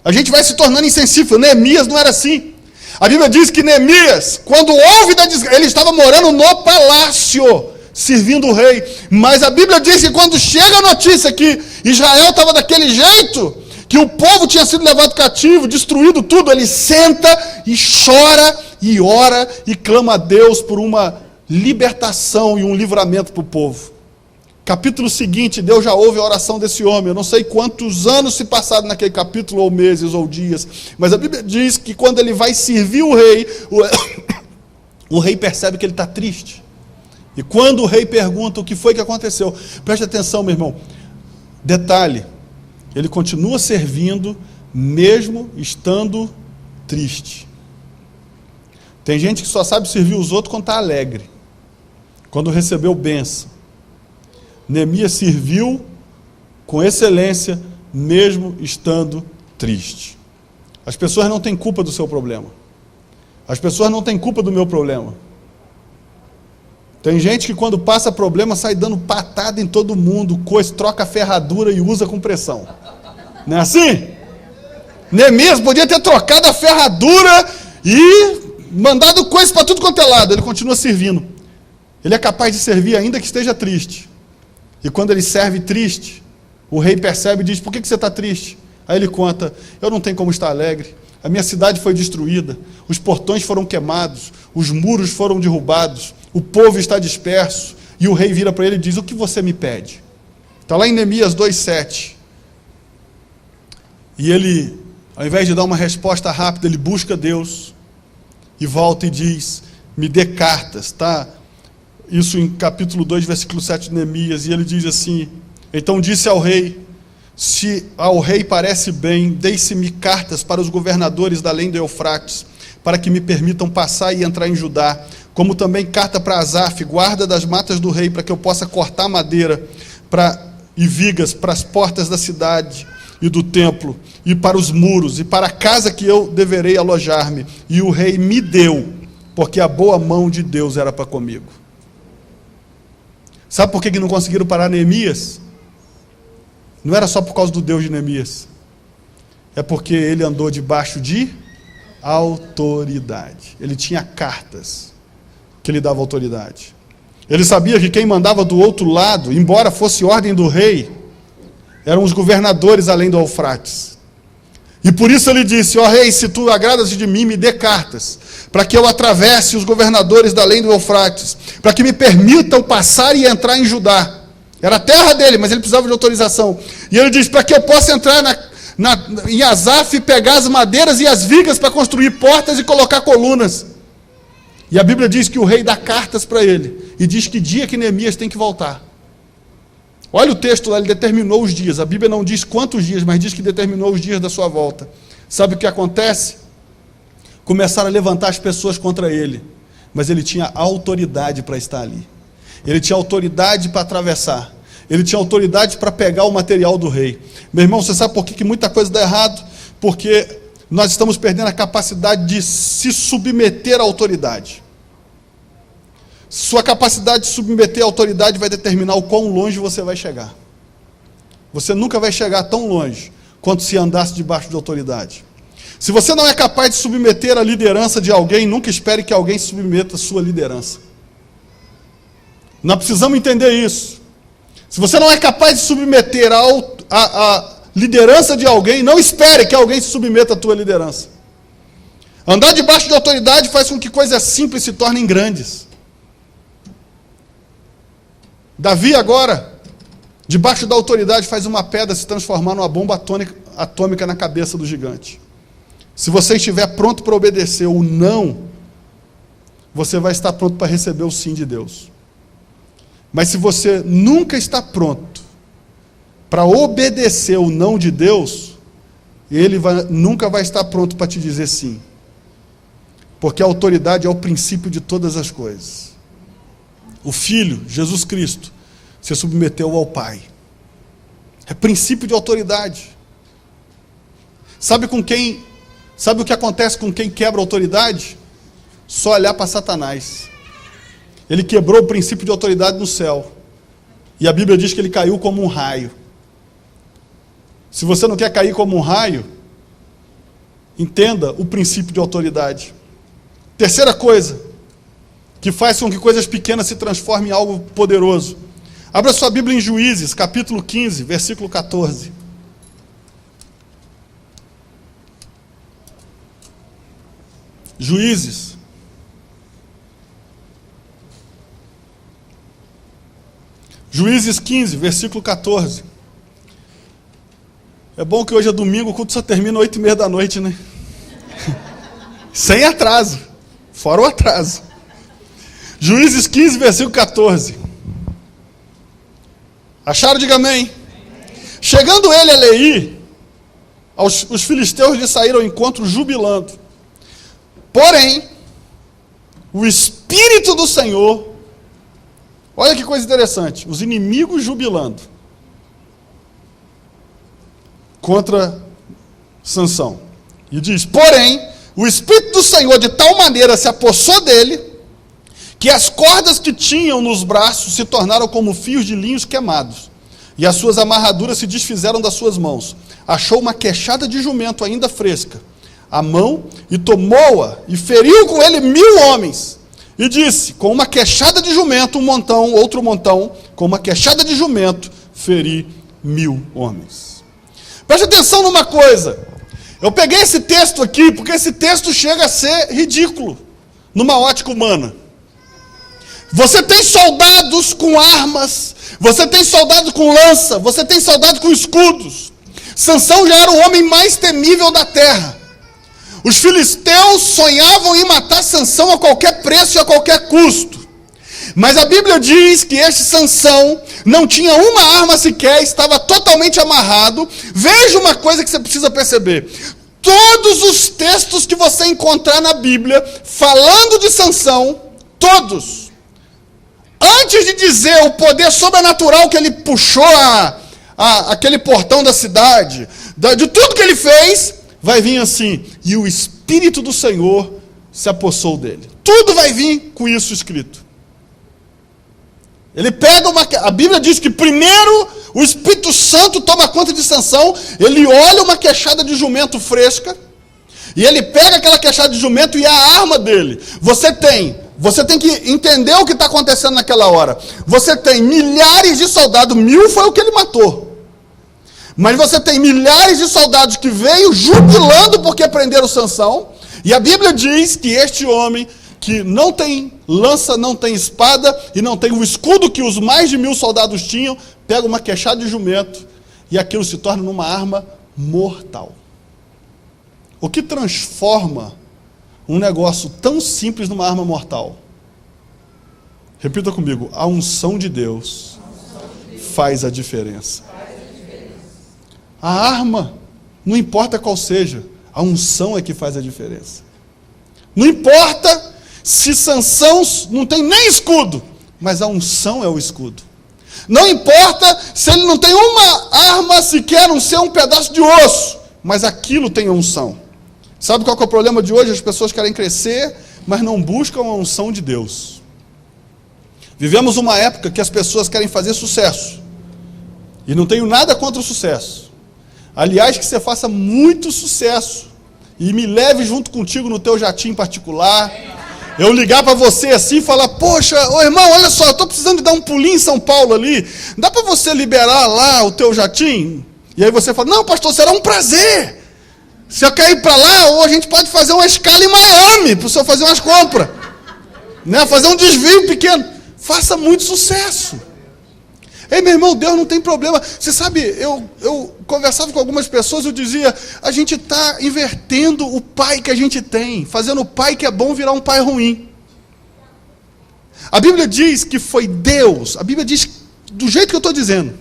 A gente vai se tornando insensível. Neemias não era assim. A Bíblia diz que Neemias, quando houve da desgraça, ele estava morando no palácio, servindo o rei. Mas a Bíblia diz que quando chega a notícia que Israel estava daquele jeito, que o povo tinha sido levado cativo, destruído tudo, ele senta e chora e ora e clama a Deus por uma libertação e um livramento para o povo. Capítulo seguinte, Deus já ouve a oração desse homem. Eu não sei quantos anos se passaram naquele capítulo, ou meses, ou dias, mas a Bíblia diz que quando ele vai servir o rei, o rei percebe que ele está triste. E quando o rei pergunta o que foi que aconteceu, preste atenção, meu irmão, detalhe, ele continua servindo mesmo estando triste. Tem gente que só sabe servir os outros quando está alegre, quando recebeu bênção. Neemias serviu com excelência, mesmo estando triste. As pessoas não têm culpa do seu problema. As pessoas não têm culpa do meu problema. Tem gente que quando passa problema sai dando patada em todo mundo, troca a ferradura e usa com pressão. Não é assim? Neemias podia ter trocado a ferradura e mandado coisas para tudo quanto é lado. Ele continua servindo. Ele é capaz de servir ainda que esteja triste. E quando ele serve triste, o rei percebe e diz: por que você está triste? Aí ele conta: eu não tenho como estar alegre, a minha cidade foi destruída, os portões foram queimados, os muros foram derrubados, o povo está disperso. E o rei vira para ele e diz: o que você me pede? Está lá em Neemias 2,7. E ele, ao invés de dar uma resposta rápida, ele busca Deus e volta e diz: me dê cartas, tá? Isso em capítulo 2, versículo 7 de Neemias, e ele diz assim: então disse ao rei: se ao rei parece bem, deixe-me cartas para os governadores da além do Eufrates, para que me permitam passar e entrar em Judá, como também carta para Asaf, guarda das matas do rei, para que eu possa cortar madeira e vigas para as portas da cidade e do templo, e para os muros, e para a casa que eu deverei alojar-me. E o rei me deu, porque a boa mão de Deus era para comigo. Sabe por que não conseguiram parar Neemias? Não era só por causa do Deus de Neemias. É porque ele andou debaixo de autoridade. Ele tinha cartas que lhe davam autoridade. Ele sabia que quem mandava do outro lado, embora fosse ordem do rei, eram os governadores além do Eufrates. E por isso ele disse: ó rei, se tu agradas de mim, me dê cartas, para que eu atravesse os governadores da além do Eufrates, para que me permitam passar e entrar em Judá. Era a terra dele, mas ele precisava de autorização. E ele diz: para que eu possa entrar em Asaf e pegar as madeiras e as vigas para construir portas e colocar colunas. E a Bíblia diz que o rei dá cartas para ele, e diz que dia que Neemias tem que voltar. Olha o texto lá, ele determinou os dias. A Bíblia não diz quantos dias, mas diz que determinou os dias da sua volta. Sabe o que acontece? Começaram a levantar as pessoas contra ele, mas ele tinha autoridade para estar ali. Ele tinha autoridade para atravessar. ele tinha autoridade para pegar o material do rei. Meu irmão, você sabe por que muita coisa dá errado? Porque nós estamos perdendo a capacidade de se submeter à autoridade. Sua capacidade de submeter à autoridade vai determinar o quão longe você vai chegar. Você nunca vai chegar tão longe quanto se andasse debaixo de autoridade. Se você não é capaz de submeter a liderança de alguém, nunca espere que alguém submeta a sua liderança. Nós precisamos entender isso. Se você não é capaz de submeter a liderança de alguém, não espere que alguém se submeta à tua liderança. Andar debaixo de autoridade faz com que coisas simples se tornem grandes. Davi agora, debaixo da autoridade, faz uma pedra se transformar numa bomba atômica na cabeça do gigante. Se você estiver pronto para obedecer o não, você vai estar pronto para receber o sim de Deus. Mas se você nunca está pronto para obedecer o não de Deus, Ele nunca vai estar pronto para te dizer sim. Porque a autoridade é o princípio de todas as coisas. O Filho, Jesus Cristo, se submeteu ao Pai. É princípio de autoridade. Sabe o que acontece com quem quebra a autoridade? Só olhar para Satanás. Ele quebrou o princípio de autoridade no céu. E a Bíblia diz que ele caiu como um raio. Se você não quer cair como um raio, entenda o princípio de autoridade. Terceira coisa, que faz com que coisas pequenas se transformem em algo poderoso. Abra sua Bíblia em Juízes, capítulo 15, versículo 14. Juízes. Juízes 15, versículo 14. É bom que hoje é domingo, o culto só termina 8h30 da noite, né? Sem atraso. Fora o atraso. Juízes 15, versículo 14. Acharam? Diga amém. Chegando ele a Leí, os filisteus lhe saíram ao encontro jubilando. Porém, o Espírito do Senhor, olha que coisa interessante, os inimigos jubilando contra Sansão. E diz, porém, o Espírito do Senhor de tal maneira se apossou dele, que as cordas que tinham nos braços se tornaram como fios de linhos queimados, e as suas amarraduras se desfizeram das suas mãos. Achou uma queixada de jumento ainda fresca, a mão, e tomou-a, e feriu com ele 1000 homens. E disse, com uma queixada de jumento, um montão, outro montão, com uma queixada de jumento, feri 1000 homens. Preste atenção numa coisa. Eu peguei esse texto aqui, porque esse texto chega a ser ridículo, numa ótica humana. Você tem soldados com armas, você tem soldados com lança, você tem soldados com escudos. Sansão já era o homem mais temível da terra. Os filisteus sonhavam em matar Sansão a qualquer preço e a qualquer custo. Mas a Bíblia diz que este Sansão não tinha uma arma sequer, estava totalmente amarrado. Veja uma coisa que você precisa perceber. Todos os textos que você encontrar na Bíblia, falando de Sansão, todos, antes de dizer o poder sobrenatural que ele puxou aquele portão da cidade, de tudo que ele fez, vai vir assim, e o Espírito do Senhor se apossou dele. Tudo vai vir com isso escrito. Ele pega a Bíblia diz que primeiro o Espírito Santo toma conta de Sansão, ele olha uma queixada de jumento fresca, e ele pega aquela queixada de jumento e é a arma dele. Você tem que entender o que está acontecendo naquela hora. Você tem milhares de soldados, 1000 foi o que ele matou. Mas você tem milhares de soldados que veio jubilando porque prenderam Sansão. E a Bíblia diz que este homem, que não tem lança, não tem espada, e não tem o escudo que os mais de 1000 soldados tinham, pega uma queixada de jumento, e aquilo se torna numa arma mortal. O que transforma um negócio tão simples numa arma mortal? Repita comigo, a unção de Deus faz a diferença. A arma, não importa qual seja, a unção é que faz a diferença. Não importa se Sansão não tem nem escudo, mas a unção é o escudo. Não importa se ele não tem uma arma sequer, não ser um pedaço de osso, mas aquilo tem unção. Sabe qual que é o problema de hoje? As pessoas querem crescer, mas não buscam a unção de Deus. Vivemos uma época que as pessoas querem fazer sucesso. E não tenho nada contra o sucesso. Aliás, que você faça muito sucesso. E me leve junto contigo no teu jatinho particular. Eu ligar para você assim e falar, poxa, ô irmão, olha só, eu estou precisando de dar um pulinho em São Paulo ali. Dá para você liberar lá o teu jatinho? E aí você fala, não, pastor, será um prazer. Se eu quer ir para lá, ou a gente pode fazer uma escala em Miami, para o senhor fazer umas compras. Né? Fazer um desvio pequeno. Faça muito sucesso. Ei, meu irmão, Deus não tem problema. Você sabe, eu conversava com algumas pessoas, eu dizia, a gente está invertendo o pai que a gente tem, fazendo o pai que é bom virar um pai ruim. A Bíblia diz que foi Deus, a Bíblia diz, do jeito que eu estou dizendo,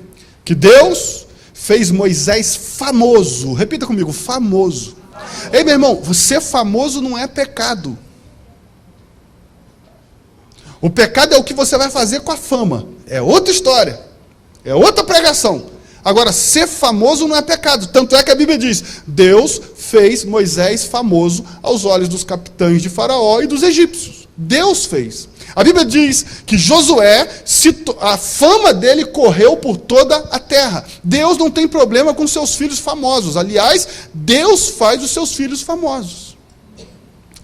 que Deus fez Moisés famoso. Repita comigo, famoso. Ei, meu irmão, ser famoso não é pecado. O pecado é o que você vai fazer com a fama. É outra história. É outra pregação. Agora, ser famoso não é pecado. Tanto é que a Bíblia diz, Deus fez Moisés famoso aos olhos dos capitães de Faraó e dos egípcios. Deus fez. A Bíblia diz que Josué, a fama dele correu por toda a terra. Deus não tem problema com seus filhos famosos. Aliás, Deus faz os seus filhos famosos.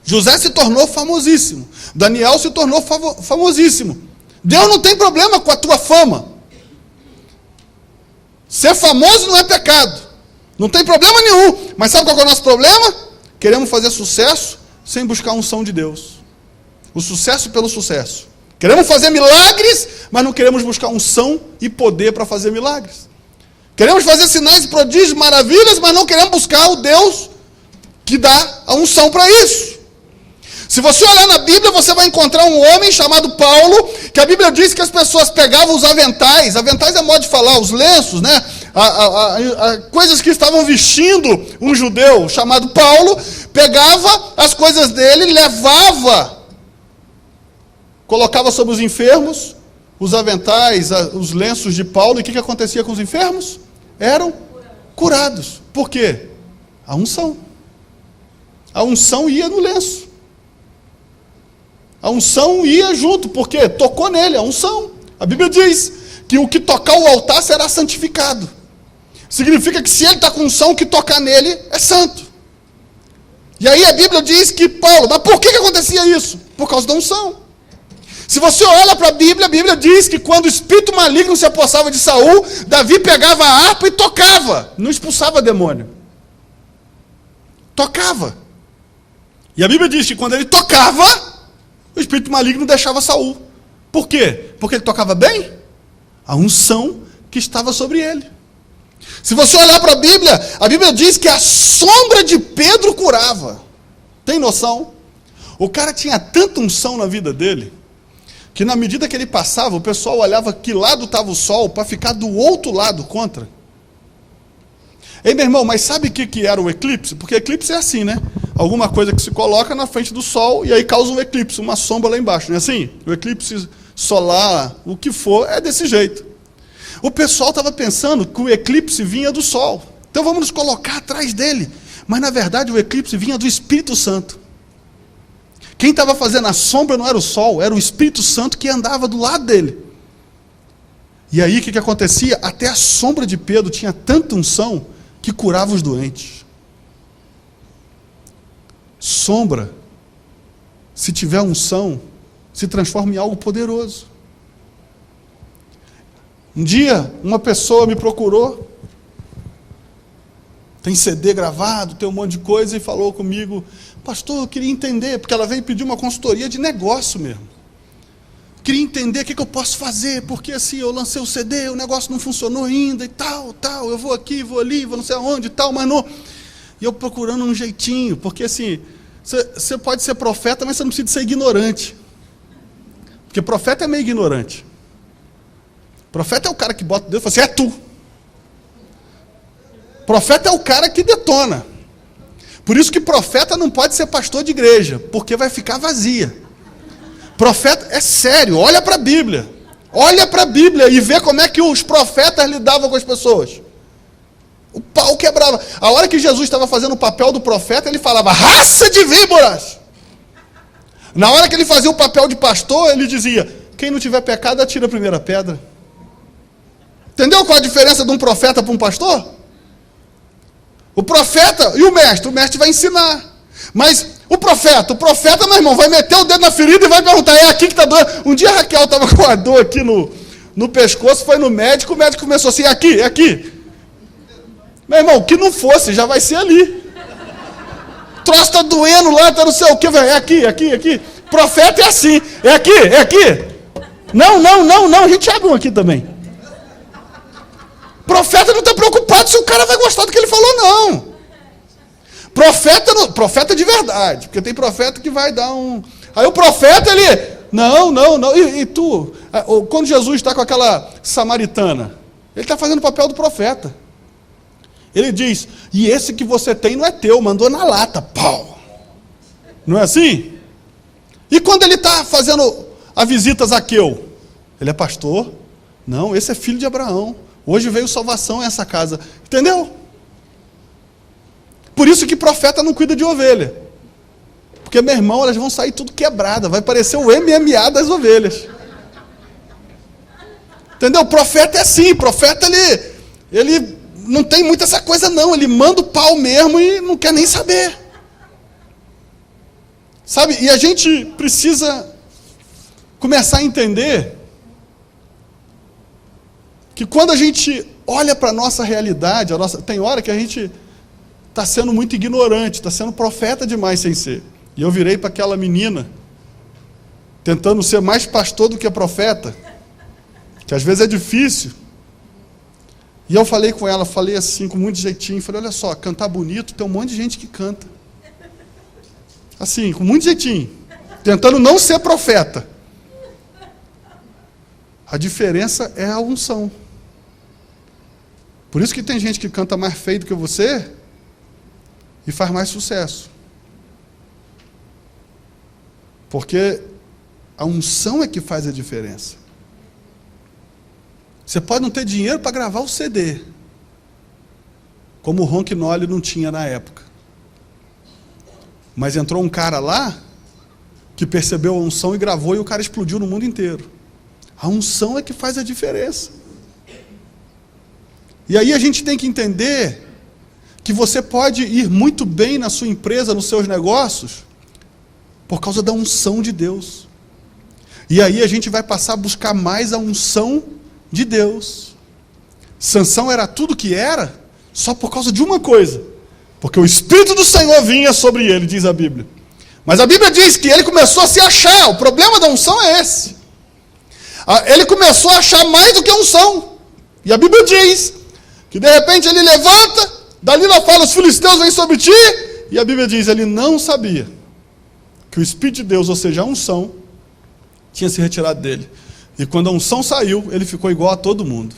José se tornou famosíssimo. Daniel se tornou famosíssimo. Deus não tem problema com a tua fama. Ser famoso não é pecado. Não tem problema nenhum. Mas sabe qual é o nosso problema? Queremos fazer sucesso sem buscar a unção de Deus. O sucesso pelo sucesso. Queremos fazer milagres, mas não queremos buscar unção e poder para fazer milagres. Queremos fazer sinais, prodígios, maravilhas, mas não queremos buscar o Deus que dá a unção para isso. Se você olhar na Bíblia, você vai encontrar um homem chamado Paulo, que a Bíblia diz que as pessoas pegavam os aventais é modo de falar, os lenços, né? Coisas que estavam vestindo um judeu chamado Paulo, pegava as coisas dele, levava, colocava sobre os enfermos, os aventais, os lenços de Paulo, e o que acontecia com os enfermos? Eram curados. Por quê? A unção. A unção ia no lenço. A unção ia junto, porque tocou nele, a unção. A Bíblia diz que o que tocar o altar será santificado. Significa que se ele está com unção, o que tocar nele é santo. E aí a Bíblia diz que Paulo, mas por que acontecia isso? Por causa da unção. Se você olha para a Bíblia diz que quando o espírito maligno se apossava de Saul, Davi pegava a harpa e tocava, não expulsava demônio. Tocava. E a Bíblia diz que quando ele tocava, o espírito maligno deixava Saul. Por quê? Porque ele tocava bem? A unção que estava sobre ele. Se você olhar para a Bíblia diz que a sombra de Pedro curava. Tem noção? O cara tinha tanta unção na vida dele, que na medida que ele passava, o pessoal olhava que lado estava o sol, para ficar do outro lado contra. Ei, meu irmão, mas sabe o que era o eclipse? Porque eclipse é assim, né? Alguma coisa que se coloca na frente do sol e aí causa um eclipse, uma sombra lá embaixo, não é assim? O eclipse solar, o que for, é desse jeito. O pessoal estava pensando que o eclipse vinha do sol. Então vamos nos colocar atrás dele. Mas na verdade o eclipse vinha do Espírito Santo. Quem estava fazendo a sombra não era o sol, era o Espírito Santo que andava do lado dele. E aí o que acontecia? Até a sombra de Pedro tinha tanta unção que curava os doentes. Sombra, se tiver unção, se transforma em algo poderoso. Um dia, uma pessoa me procurou, tem CD gravado, tem um monte de coisa, e falou comigo, pastor, eu queria entender, porque ela veio pedir uma consultoria de negócio mesmo. Queria entender o que eu posso fazer, porque assim, eu lancei o CD, o negócio não funcionou ainda e tal, eu vou aqui, vou ali, vou não sei aonde e tal, mas não... E eu procurando um jeitinho, porque assim, você pode ser profeta, mas você não precisa ser ignorante. Porque profeta é meio ignorante. Profeta é o cara que bota o dedo e fala assim, é tu. Profeta é o cara que detona. Por isso que profeta não pode ser pastor de igreja, porque vai ficar vazia. Profeta, é sério, olha para a Bíblia. Olha para a Bíblia e vê como é que os profetas lidavam com as pessoas. O pau quebrava. A hora que Jesus estava fazendo o papel do profeta, ele falava, raça de víboras! Na hora que ele fazia o papel de pastor, ele dizia, quem não tiver pecado, atira a primeira pedra. Entendeu qual a diferença de um profeta para um pastor? O profeta e o mestre vai ensinar. Mas o profeta, meu irmão, vai meter o dedo na ferida e vai perguntar, é aqui que está doendo? Um dia a Raquel estava com a dor aqui no pescoço, foi no médico, o médico começou assim, é aqui. Meu irmão, que não fosse, já vai ser ali. O troço está doendo lá, está não sei o que, é aqui. Profeta é assim, é aqui. Não, a gente abre um aqui também. Profeta não está preocupado se o cara vai gostar do que ele falou, não. Profeta de verdade, porque tem profeta que vai dar um... Aí o profeta, ele... Não. E tu? Quando Jesus está com aquela samaritana, ele está fazendo o papel do profeta. Ele diz, e esse que você tem não é teu, mandou na lata. Pau! Não é assim? E quando ele está fazendo a visita a Zaqueu? Ele é pastor? Não, esse é filho de Abraão. Hoje veio salvação a essa casa. Entendeu? Por isso que profeta não cuida de ovelha. Porque, meu irmão, elas vão sair tudo quebrada. Vai parecer o MMA das ovelhas. Entendeu? O profeta é assim. Profeta, ele não tem muito essa coisa, não. Ele manda o pau mesmo e não quer nem saber. Sabe? E a gente precisa começar a entender que quando a gente olha para a nossa realidade, tem hora que a gente está sendo muito ignorante, está sendo profeta demais sem ser. E eu virei para aquela menina, tentando ser mais pastor do que profeta, que às vezes é difícil. E eu falei com ela, falei assim, com muito jeitinho, falei, olha só, cantar bonito, tem um monte de gente que canta. Assim, com muito jeitinho, tentando não ser profeta. A diferença é a unção. Por isso que tem gente que canta mais feio do que você e faz mais sucesso. Porque a unção é que faz a diferença. Você pode não ter dinheiro para gravar o CD, como o Ronk Nolly não tinha na época. Mas entrou um cara lá que percebeu a unção e gravou e o cara explodiu no mundo inteiro. A unção é que faz a diferença. E aí a gente tem que entender que você pode ir muito bem na sua empresa, nos seus negócios, por causa da unção de Deus. E aí a gente vai passar a buscar mais a unção de Deus. Sansão era tudo que era só por causa de uma coisa, porque o Espírito do Senhor vinha sobre ele, diz a Bíblia. Mas a Bíblia diz que ele começou a se achar. O problema da unção é esse. Ele começou a achar mais do que a unção. E a Bíblia diz que de repente ele levanta, Dalila fala, os filisteus vêm sobre ti, e a Bíblia diz, ele não sabia que o Espírito de Deus, ou seja, a unção, tinha se retirado dele. E quando a unção saiu, ele ficou igual a todo mundo.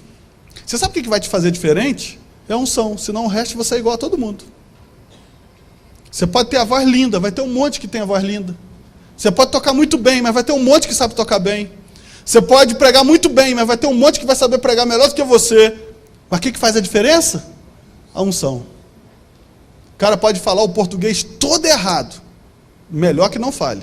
Você sabe o que vai te fazer diferente? É a unção, senão o resto você é igual a todo mundo. Você pode ter a voz linda, vai ter um monte que tem a voz linda. Você pode tocar muito bem, mas vai ter um monte que sabe tocar bem. Você pode pregar muito bem, mas vai ter um monte que vai saber pregar melhor do que você. Mas o que faz a diferença? A unção. O cara pode falar o português todo errado. Melhor que não fale.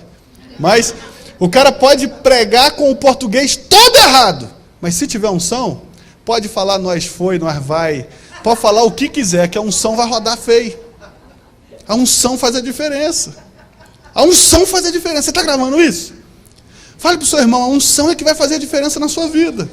Mas o cara pode pregar com o português todo errado. Mas se tiver unção, pode falar nós foi, nós vai. Pode falar o que quiser, que a unção vai rodar feio. A unção faz a diferença. A unção faz a diferença. Você está gravando isso? Fale para o seu irmão, a unção é que vai fazer a diferença na sua vida.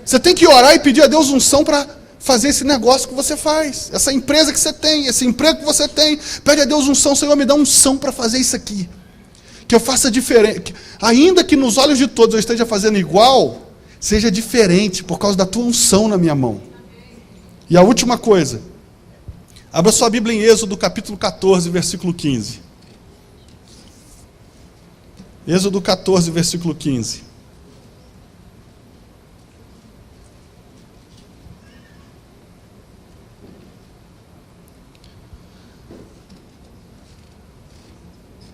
Você tem que orar e pedir a Deus unção para fazer esse negócio que você faz. Essa empresa que você tem, esse emprego que você tem. Pede a Deus unção, Senhor, me dá unção para fazer isso aqui. Que eu faça diferente. Ainda que nos olhos de todos eu esteja fazendo igual, seja diferente por causa da tua unção na minha mão. E a última coisa. Abra sua Bíblia em Êxodo, capítulo 14, versículo 15. Êxodo 14, versículo 15.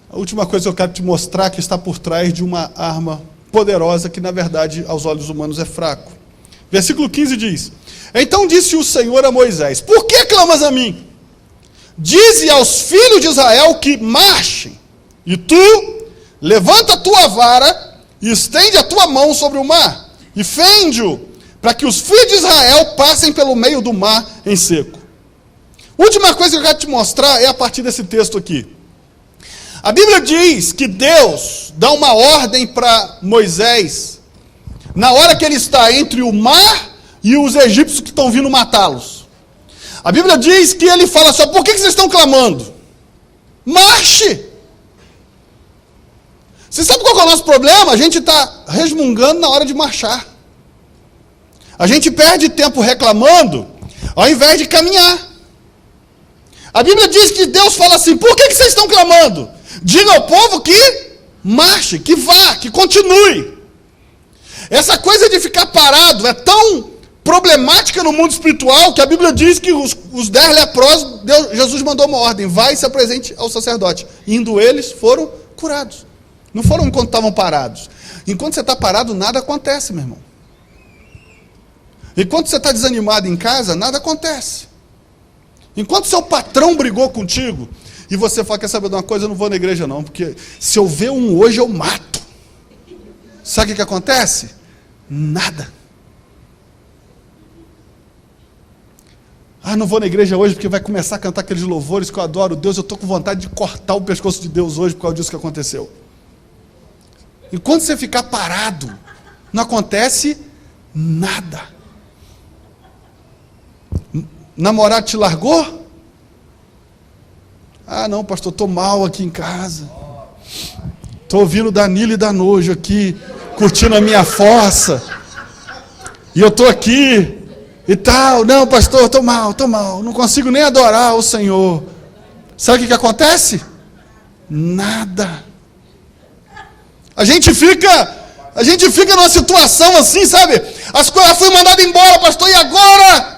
A última coisa que eu quero te mostrar que está por trás de uma arma poderosa que, na verdade, aos olhos humanos é fraco. Versículo 15 diz: então disse o Senhor a Moisés: por que clamas a mim? Dize aos filhos de Israel que marchem, e tu levanta a tua vara e estende a tua mão sobre o mar, e fende-o, para que os filhos de Israel passem pelo meio do mar em seco. Última coisa que eu quero te mostrar é a partir desse texto aqui. A Bíblia diz que Deus dá uma ordem para Moisés, na hora que ele está entre o mar e os egípcios que estão vindo matá-los. A Bíblia diz que ele fala só: por que vocês estão clamando? Marche! Você sabe qual é o nosso problema? A gente está resmungando na hora de marchar. A gente perde tempo reclamando, ao invés de caminhar. A Bíblia diz que Deus fala assim: por que vocês estão clamando? Diga ao povo que marche, que vá, que continue. Essa coisa de ficar parado é tão problemática no mundo espiritual que a Bíblia diz que os 10 leprosos, Jesus mandou uma ordem: vai e se apresente ao sacerdote. Indo eles, foram curados. Não foram enquanto estavam parados. Enquanto você está parado, nada acontece, meu irmão. Enquanto você está desanimado em casa, nada acontece. Enquanto seu patrão brigou contigo, e você fala: quer saber de uma coisa? Eu não vou na igreja não, porque se eu ver um hoje, eu mato. Sabe o que acontece? Nada. Ah, não vou na igreja hoje porque vai começar a cantar aqueles louvores que eu adoro Deus, eu estou com vontade de cortar o pescoço de Deus hoje por causa disso que aconteceu. Enquanto você ficar parado, não acontece nada. Namorado te largou? Ah, não, pastor, estou mal aqui em casa. Estou ouvindo Danilo e Danojo aqui, curtindo a minha fossa. E eu estou aqui e tal. Não, pastor, estou mal. Não consigo nem adorar o Senhor. Sabe o que acontece? Nada. A gente fica numa situação assim, sabe? As coisas, fui mandado embora, pastor, e agora?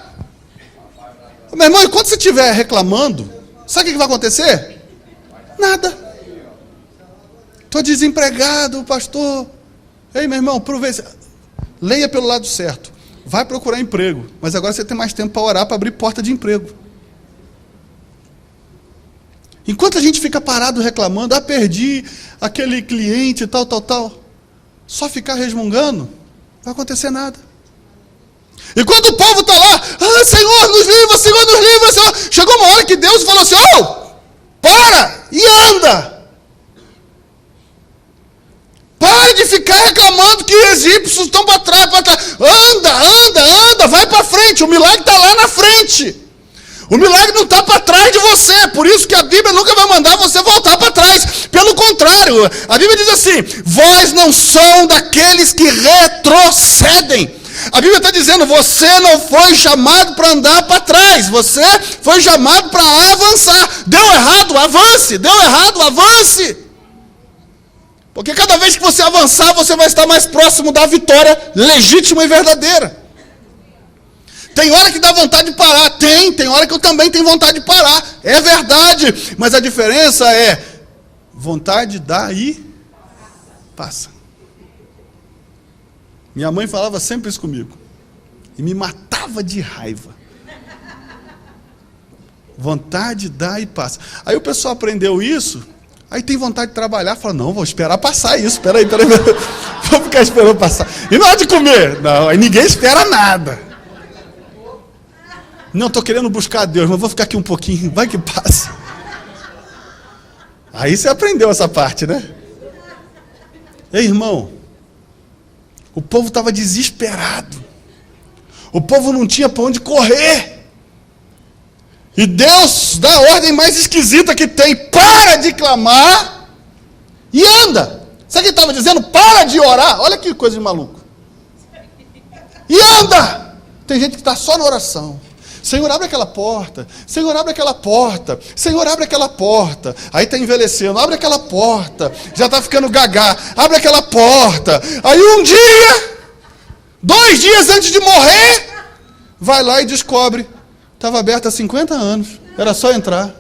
Meu irmão, enquanto você estiver reclamando, sabe o que vai acontecer? Nada. Estou desempregado, pastor. Ei, meu irmão, leia pelo lado certo. Vai procurar emprego, mas agora você tem mais tempo para orar, para abrir porta de emprego. Enquanto a gente fica parado reclamando: perdi aquele cliente, tal, só ficar resmungando, não vai acontecer nada. Enquanto o povo está lá: Senhor, nos livra, Senhor, nos livra, Senhor. Chegou uma hora que Deus falou assim: para e anda. Pare de ficar reclamando que os egípcios estão para trás. Anda, vai para frente. O milagre está lá na frente. O milagre não está para trás de você. Por isso que a Bíblia nunca vai mandar você voltar para trás. Pelo contrário, a Bíblia diz assim: vós não são daqueles que retrocedem. A Bíblia está dizendo: você não foi chamado para andar para trás, você foi chamado para avançar. Deu errado, avance. Deu errado, avance. Porque cada vez que você avançar, você vai estar mais próximo da vitória legítima e verdadeira. Tem hora que dá vontade de parar, tem hora que eu também tenho vontade de parar, é verdade, mas a diferença é: vontade dá e passa. Minha mãe falava sempre isso comigo, e me matava de raiva. Vontade dá e passa. Aí o pessoal aprendeu isso, aí tem vontade de trabalhar, fala: não, vou esperar passar isso, espera aí, vou ficar esperando passar. E na hora de comer? Não, aí ninguém espera nada. Não, estou querendo buscar a Deus, mas vou ficar aqui um pouquinho, vai que passa. Aí você aprendeu essa parte, né? Ei, irmão, o povo estava desesperado. O povo não tinha para onde correr. E Deus dá a ordem mais esquisita que tem: para de clamar e anda. Sabe o que ele estava dizendo? Para de orar. Olha que coisa de maluco. E anda. Tem gente que está só na oração. Senhor, abre aquela porta. Senhor, abre aquela porta. Senhor, abre aquela porta. Aí está envelhecendo. Abre aquela porta. Já está ficando gagá. Abre aquela porta. Aí um dia, 2 dias antes de morrer, vai lá e descobre: estava aberta há 50 anos. Era só entrar.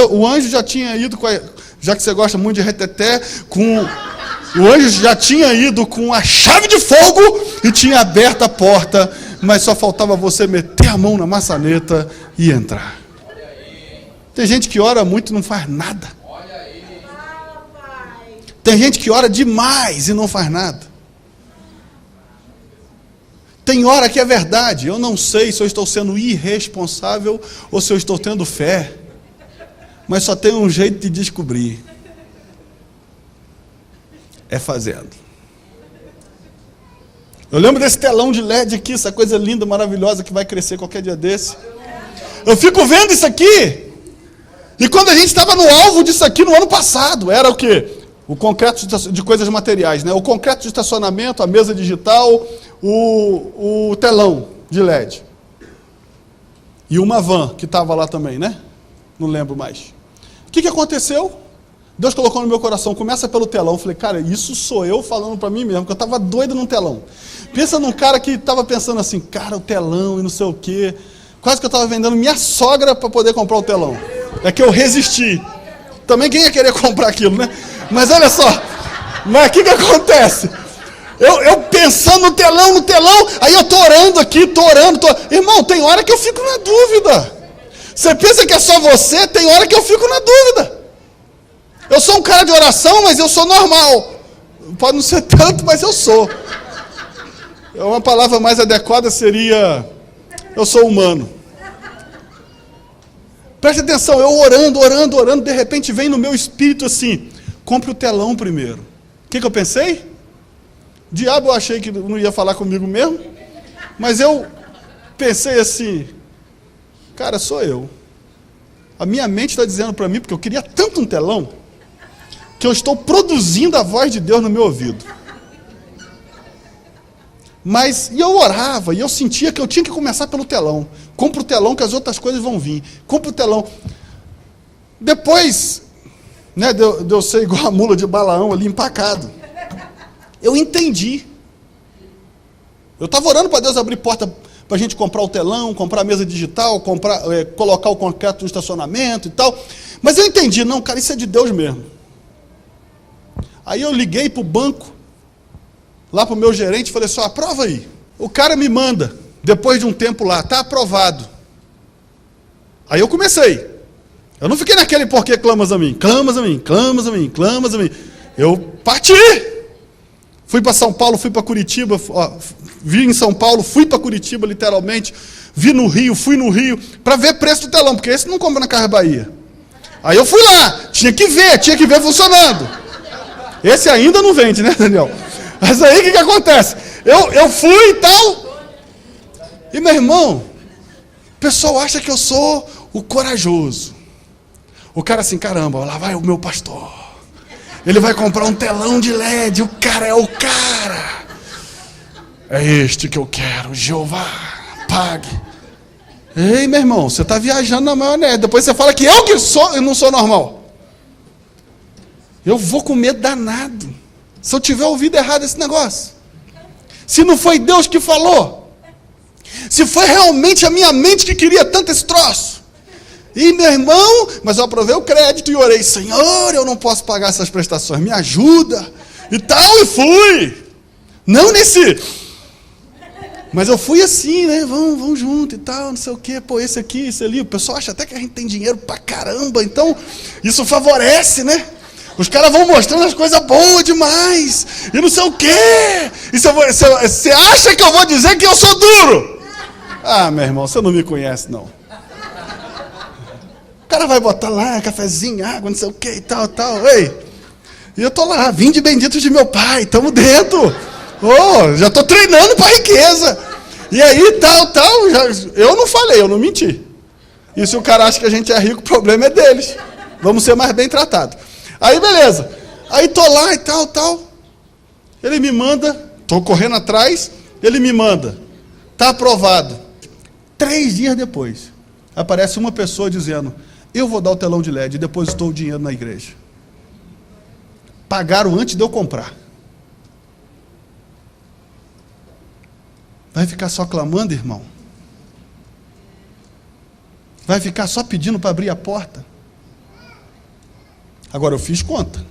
O anjo já tinha ido, já que você gosta muito de reteté, com O anjo já tinha ido com a chave de fogo e tinha aberto a porta, mas só faltava você meter a mão na maçaneta e entrar. Tem gente que ora muito e não faz nada. Tem gente que ora demais e não faz nada. Tem hora que é verdade. Eu não sei se eu estou sendo irresponsável ou se eu estou tendo fé. Mas só tem um jeito de descobrir. É fazendo. Eu lembro desse telão de LED aqui, essa coisa linda, maravilhosa, que vai crescer qualquer dia desse. Eu fico vendo isso aqui. E quando a gente estava no alvo disso aqui no ano passado, era o quê? O concreto de coisas materiais, né? O concreto de estacionamento, a mesa digital, o telão de LED. E uma van que estava lá também, né? Não lembro mais. O que aconteceu? Deus colocou no meu coração, começa pelo telão. Eu falei, cara, isso sou eu falando para mim mesmo, que eu estava doido num telão. Pensa num cara que estava pensando assim, cara, o telão e não sei o quê. Quase que eu estava vendendo minha sogra para poder comprar o telão. É que eu resisti. Também quem ia querer comprar aquilo, né? Mas olha só, mas o que acontece? Eu pensando no telão, aí eu tô orando aqui, tô orando. Irmão, tem hora que eu fico na dúvida. Você pensa que é só você, tem hora que eu fico na dúvida. Eu sou um cara de oração, mas eu sou normal. Pode não ser tanto, mas eu sou. Uma palavra mais adequada seria, eu sou humano. Preste atenção, eu orando, de repente vem no meu espírito assim, compre o telão primeiro. O que eu pensei? Diabo, eu achei que não ia falar comigo mesmo, mas eu pensei assim, cara, sou eu. A minha mente está dizendo para mim, porque eu queria tanto um telão, que eu estou produzindo a voz de Deus no meu ouvido. Mas, e eu orava, e eu sentia que eu tinha que começar pelo telão. Compra o telão que as outras coisas vão vir. Compra o telão. Depois, né, de eu ser igual a mula de Balaão ali, empacado. Eu entendi. Eu estava orando para Deus abrir porta para a gente comprar o telão, comprar a mesa digital, colocar o concreto no estacionamento e tal. Mas eu entendi, não, cara, isso é de Deus mesmo. Aí eu liguei para o banco, lá para o meu gerente, falei assim, aprova aí. O cara me manda, depois de um tempo lá, está aprovado. Aí eu comecei. Eu não fiquei naquele porquê clamas a mim. Clamas a mim, clamas a mim, clamas a mim. Eu parti. Fui para São Paulo, fui para Curitiba, vi em São Paulo, fui para Curitiba, literalmente, fui no Rio, para ver preço do telão, porque esse não compra na Casa Bahia. Aí eu fui lá, tinha que ver funcionando. Esse ainda não vende, né, Daniel? Mas aí o que acontece? Eu fui e tal, e meu irmão, o pessoal acha que eu sou o corajoso. O cara assim, caramba, lá vai o meu pastor. Ele vai comprar um telão de LED, o cara é o cara. É este que eu quero, Jeová, pague. Ei, meu irmão, você está viajando na maionese. Depois você fala que eu não sou normal. Eu vou com medo danado. Se eu tiver ouvido errado esse negócio. Se não foi Deus que falou. Se foi realmente a minha mente que queria tanto esse troço. E meu irmão, mas eu aprovei o crédito e orei, Senhor, eu não posso pagar essas prestações, me ajuda. E tal, e fui. Não nesse... Mas eu fui assim, né? Vamos junto e tal, não sei o quê. Pô, esse aqui, esse ali. O pessoal acha até que a gente tem dinheiro pra caramba. Então, isso favorece, né? Os caras vão mostrando as coisas boas demais. E não sei o quê. E você acha que eu vou dizer que eu sou duro? Ah, meu irmão, você não me conhece, não. O cara vai botar lá cafezinho, água, não sei o quê e tal. Ei, e eu tô lá, vinde benditos de meu pai, tamo dentro. Já tô treinando para riqueza. E aí, tal. Eu não falei, eu não menti. E se o cara acha que a gente é rico, o problema é deles. Vamos ser mais bem tratados. Aí, beleza. Aí tô lá e tal. Ele me manda, tô correndo atrás, ele me manda. Tá aprovado. 3 dias depois, aparece uma pessoa dizendo, eu vou dar o telão de LED e depositou o dinheiro na igreja. Pagaram antes de eu comprar. Vai ficar só clamando, irmão? Vai ficar só pedindo para abrir a porta? Agora, eu fiz conta.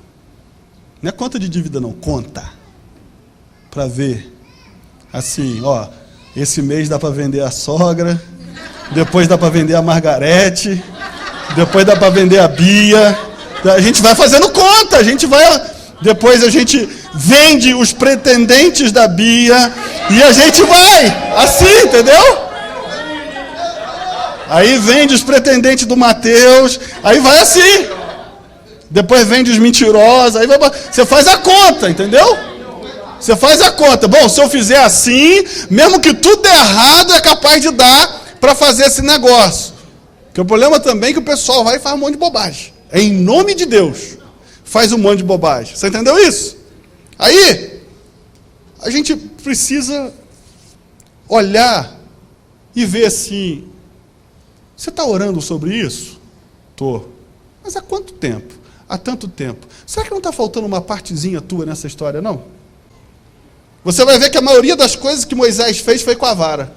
Não é conta de dívida não, conta. Para ver. Assim, ó, esse mês dá para vender a sogra, depois dá para vender a Margarete, depois dá para vender a Bia. A gente vai fazendo conta, depois a gente vende os pretendentes da Bia e a gente vai assim, entendeu? Aí vende os pretendentes do Mateus, aí vai assim. Depois vende os mentirosos, aí você faz a conta, entendeu? Você faz a conta. Bom, se eu fizer assim, mesmo que tudo dê errado, é capaz de dar para fazer esse negócio. Porque o problema também é que o pessoal vai e faz um monte de bobagem. É em nome de Deus. Faz um monte de bobagem. Você entendeu isso? Aí, a gente precisa olhar e ver assim, você está orando sobre isso? Estou. Mas há quanto tempo? Há tanto tempo. Será que não está faltando uma partezinha tua nessa história, não? Você vai ver que a maioria das coisas que Moisés fez foi com a vara.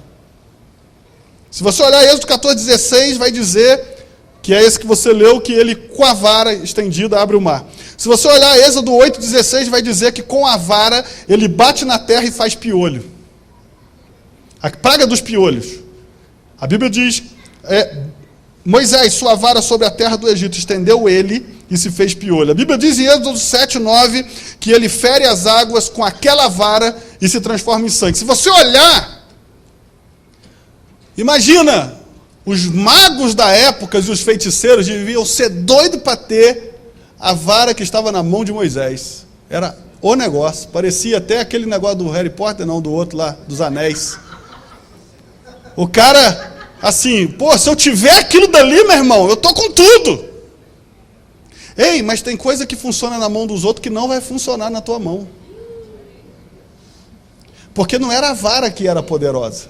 Se você olhar Êxodo 14:16, vai dizer que é esse que você leu, que ele com a vara estendida abre o mar. Se você olhar Êxodo 8:16, vai dizer que com a vara ele bate na terra e faz piolho. A praga dos piolhos. A Bíblia diz, Moisés, sua vara sobre a terra do Egito, estendeu ele e se fez piolho. A Bíblia diz em Êxodo 7:9 que ele fere as águas com aquela vara e se transforma em sangue. Se você olhar, imagina, os magos da época e os feiticeiros deviam ser doidos para ter a vara que estava na mão de Moisés. Era o negócio. Parecia até aquele negócio do Harry Potter, não, do outro lá, dos anéis. O cara, assim, pô, se eu tiver aquilo dali, meu irmão, eu tô com tudo. Ei, mas tem coisa que funciona na mão dos outros que não vai funcionar na tua mão. Porque não era a vara que era poderosa.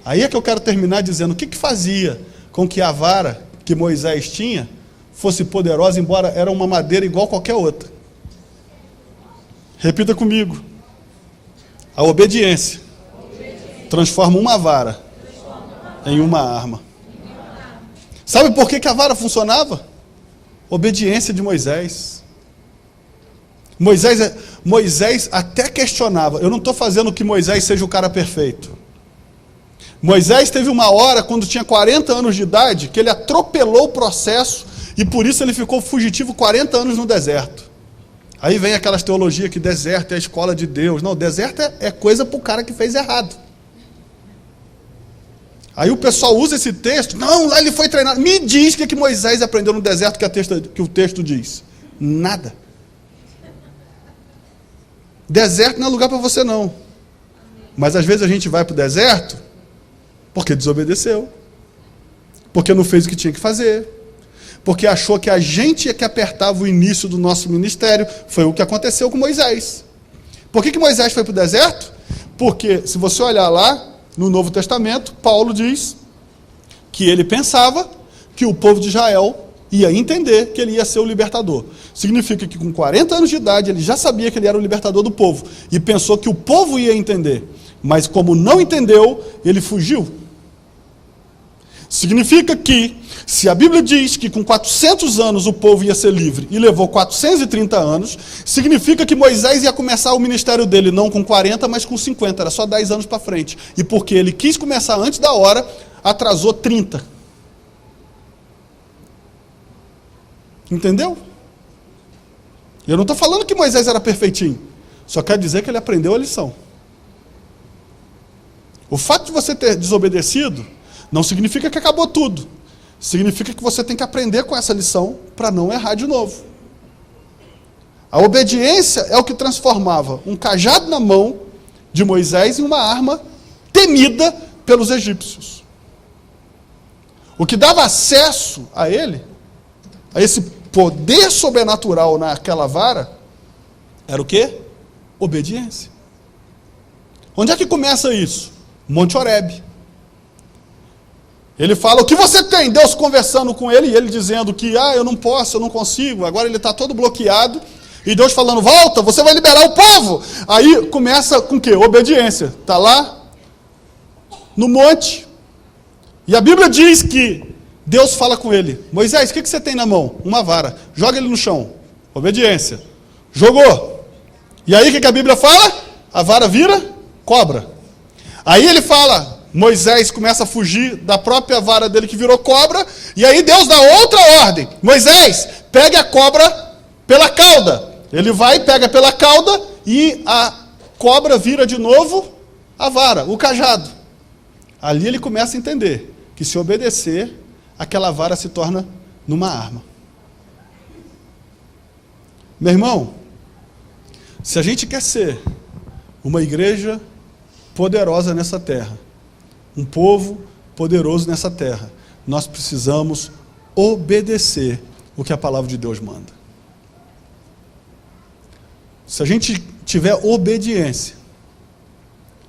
Aí é que eu quero terminar dizendo, o que fazia com que a vara que Moisés tinha fosse poderosa, embora era uma madeira igual qualquer outra? Repita comigo. A obediência transforma uma vara em uma arma. Sabe por que a vara funcionava? Obediência de Moisés. Moisés até questionava. Eu não estou fazendo que Moisés seja o cara perfeito. Moisés teve uma hora, quando tinha 40 anos de idade, que ele atropelou o processo e por isso ele ficou fugitivo 40 anos no deserto. Aí vem aquelas teologias que deserto é a escola de Deus. Não, deserto é coisa para o cara que fez errado. Aí o pessoal usa esse texto, não, lá ele foi treinado. Me diz o que Moisés aprendeu no deserto que o texto diz. Nada. Deserto não é lugar para você não. Mas às vezes a gente vai para o deserto porque desobedeceu. Porque não fez o que tinha que fazer. Porque achou que a gente é que apertava o início do nosso ministério. Foi o que aconteceu com Moisés. Por que Moisés foi para o deserto? Porque, se você olhar lá, no Novo Testamento, Paulo diz que ele pensava que o povo de Israel ia entender que ele ia ser o libertador. Significa que com 40 anos de idade, ele já sabia que ele era o libertador do povo. E pensou que o povo ia entender. Mas como não entendeu, ele fugiu. Significa que, se a Bíblia diz que com 400 anos o povo ia ser livre e levou 430 anos, significa que Moisés ia começar o ministério dele não com 40, mas com 50, era só 10 anos para frente. E porque ele quis começar antes da hora, atrasou 30. Entendeu? Eu não estou falando que Moisés era perfeitinho, só quero dizer que ele aprendeu a lição. O fato de você ter desobedecido não significa que acabou tudo. Significa que você tem que aprender com essa lição para não errar de novo. A obediência é o que transformava um cajado na mão de Moisés em uma arma temida pelos egípcios. O que dava acesso a ele, a esse poder sobrenatural naquela vara, era o quê? Obediência. Onde é que começa isso? Monte Horebe. Ele fala, o que você tem? Deus conversando com ele, e ele dizendo que, eu não posso, eu não consigo. Agora ele está todo bloqueado. E Deus falando, volta, você vai liberar o povo. Aí começa com o quê? Obediência. Está lá no monte. E a Bíblia diz que Deus fala com ele, Moisés, o que você tem na mão? Uma vara. Joga ele no chão. Obediência. Jogou. E aí o que a Bíblia fala? A vara vira cobra. Aí ele fala, Moisés começa a fugir da própria vara dele que virou cobra, e aí Deus dá outra ordem. Moisés, pegue a cobra pela cauda. Ele vai, pega pela cauda, e a cobra vira de novo a vara, o cajado. Ali ele começa a entender que se obedecer, aquela vara se torna numa arma. Meu irmão, se a gente quer ser uma igreja poderosa nessa terra, um povo poderoso nessa terra, nós precisamos obedecer o que a palavra de Deus manda. Se a gente tiver obediência,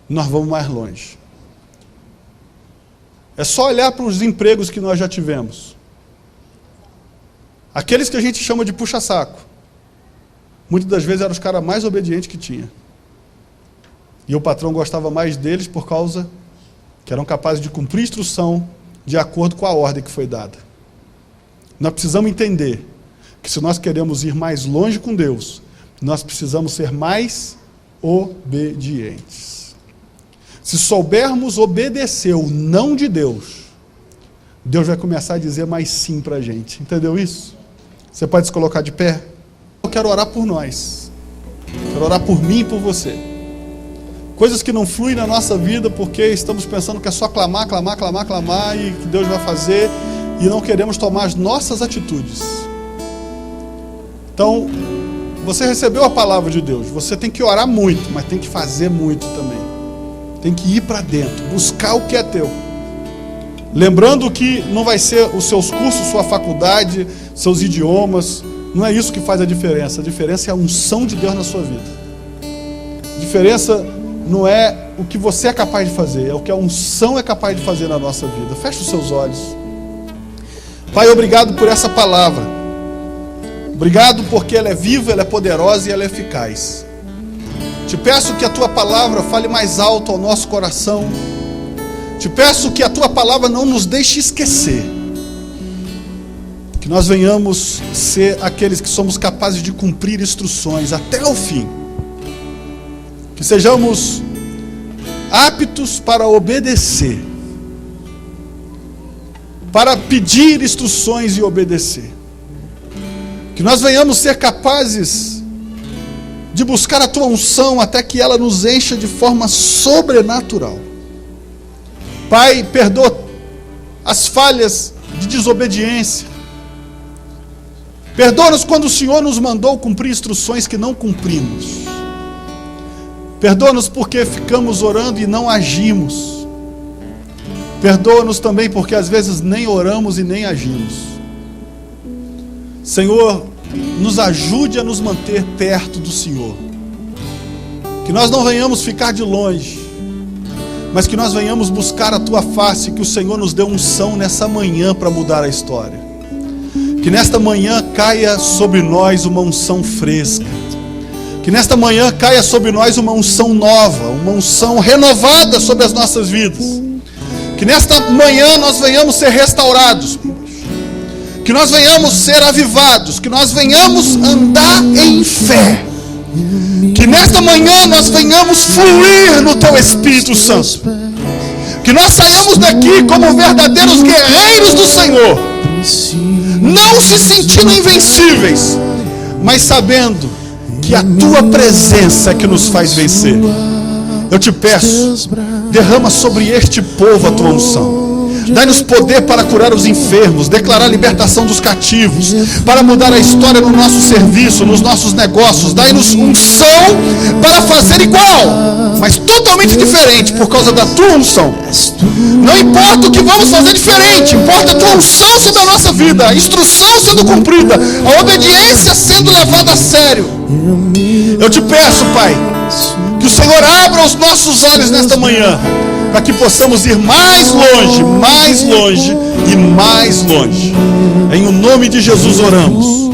nós vamos mais longe. É só olhar para os empregos que nós já tivemos. Aqueles que a gente chama de puxa-saco, muitas das vezes eram os caras mais obedientes que tinha. E o patrão gostava mais deles por causa que eram capazes de cumprir instrução de acordo com a ordem que foi dada. Nós precisamos entender que se nós queremos ir mais longe com Deus, nós precisamos ser mais obedientes. Se soubermos obedecer o não de Deus, Deus vai começar a dizer mais sim para a gente. Entendeu isso? Você pode se colocar de pé? Eu quero orar por nós. Quero orar por mim e por você. Coisas que não fluem na nossa vida porque estamos pensando que é só clamar e que Deus vai fazer e não queremos tomar as nossas atitudes. Então, você recebeu a palavra de Deus, você tem que orar muito, mas tem que fazer muito também. Tem que ir para dentro, buscar o que é teu. Lembrando que não vai ser os seus cursos, sua faculdade, seus idiomas, não é isso que faz a diferença é a unção de Deus na sua vida. A diferença não é o que você é capaz de fazer, é o que a unção é capaz de fazer na nossa vida. Feche os seus olhos. Pai, obrigado por essa palavra. Obrigado porque ela é viva, ela é poderosa e ela é eficaz. Te peço que a Tua palavra fale mais alto ao nosso coração. Te peço que a Tua palavra não nos deixe esquecer. Que nós venhamos ser aqueles que somos capazes de cumprir instruções até o fim. Que sejamos aptos para obedecer. Para pedir instruções e obedecer. Que nós venhamos ser capazes de buscar a Tua unção até que ela nos encha de forma sobrenatural. Pai, perdoa as falhas de desobediência. Perdoa-nos quando o Senhor nos mandou cumprir instruções que não cumprimos. Perdoa-nos porque ficamos orando e não agimos. Perdoa-nos também porque às vezes nem oramos e nem agimos. Senhor, nos ajude a nos manter perto do Senhor. Que nós não venhamos ficar de longe, mas que nós venhamos buscar a Tua face, que o Senhor nos dê unção nessa manhã para mudar a história. Que nesta manhã caia sobre nós uma unção fresca. Que nesta manhã caia sobre nós uma unção nova, uma unção renovada sobre as nossas vidas. Que nesta manhã nós venhamos ser restaurados. Que nós venhamos ser avivados, que nós venhamos andar em fé. Que nesta manhã nós venhamos fluir no Teu Espírito Santo. Que nós saiamos daqui como verdadeiros guerreiros do Senhor. Não se sentindo invencíveis, mas sabendo que a Tua presença é que nos faz vencer. Eu te peço, derrama sobre este povo a Tua unção. Dai-nos poder para curar os enfermos, declarar a libertação dos cativos, para mudar a história no nosso serviço, nos nossos negócios. Dai-nos unção para fazer igual, mas totalmente diferente por causa da Tua unção. Não importa o que vamos fazer diferente, importa a Tua unção sobre a nossa vida, a instrução sendo cumprida, a obediência sendo levada a sério. Eu te peço, Pai, que o Senhor abra os nossos olhos nesta manhã, para que possamos ir mais longe e mais longe. Em o nome de Jesus oramos.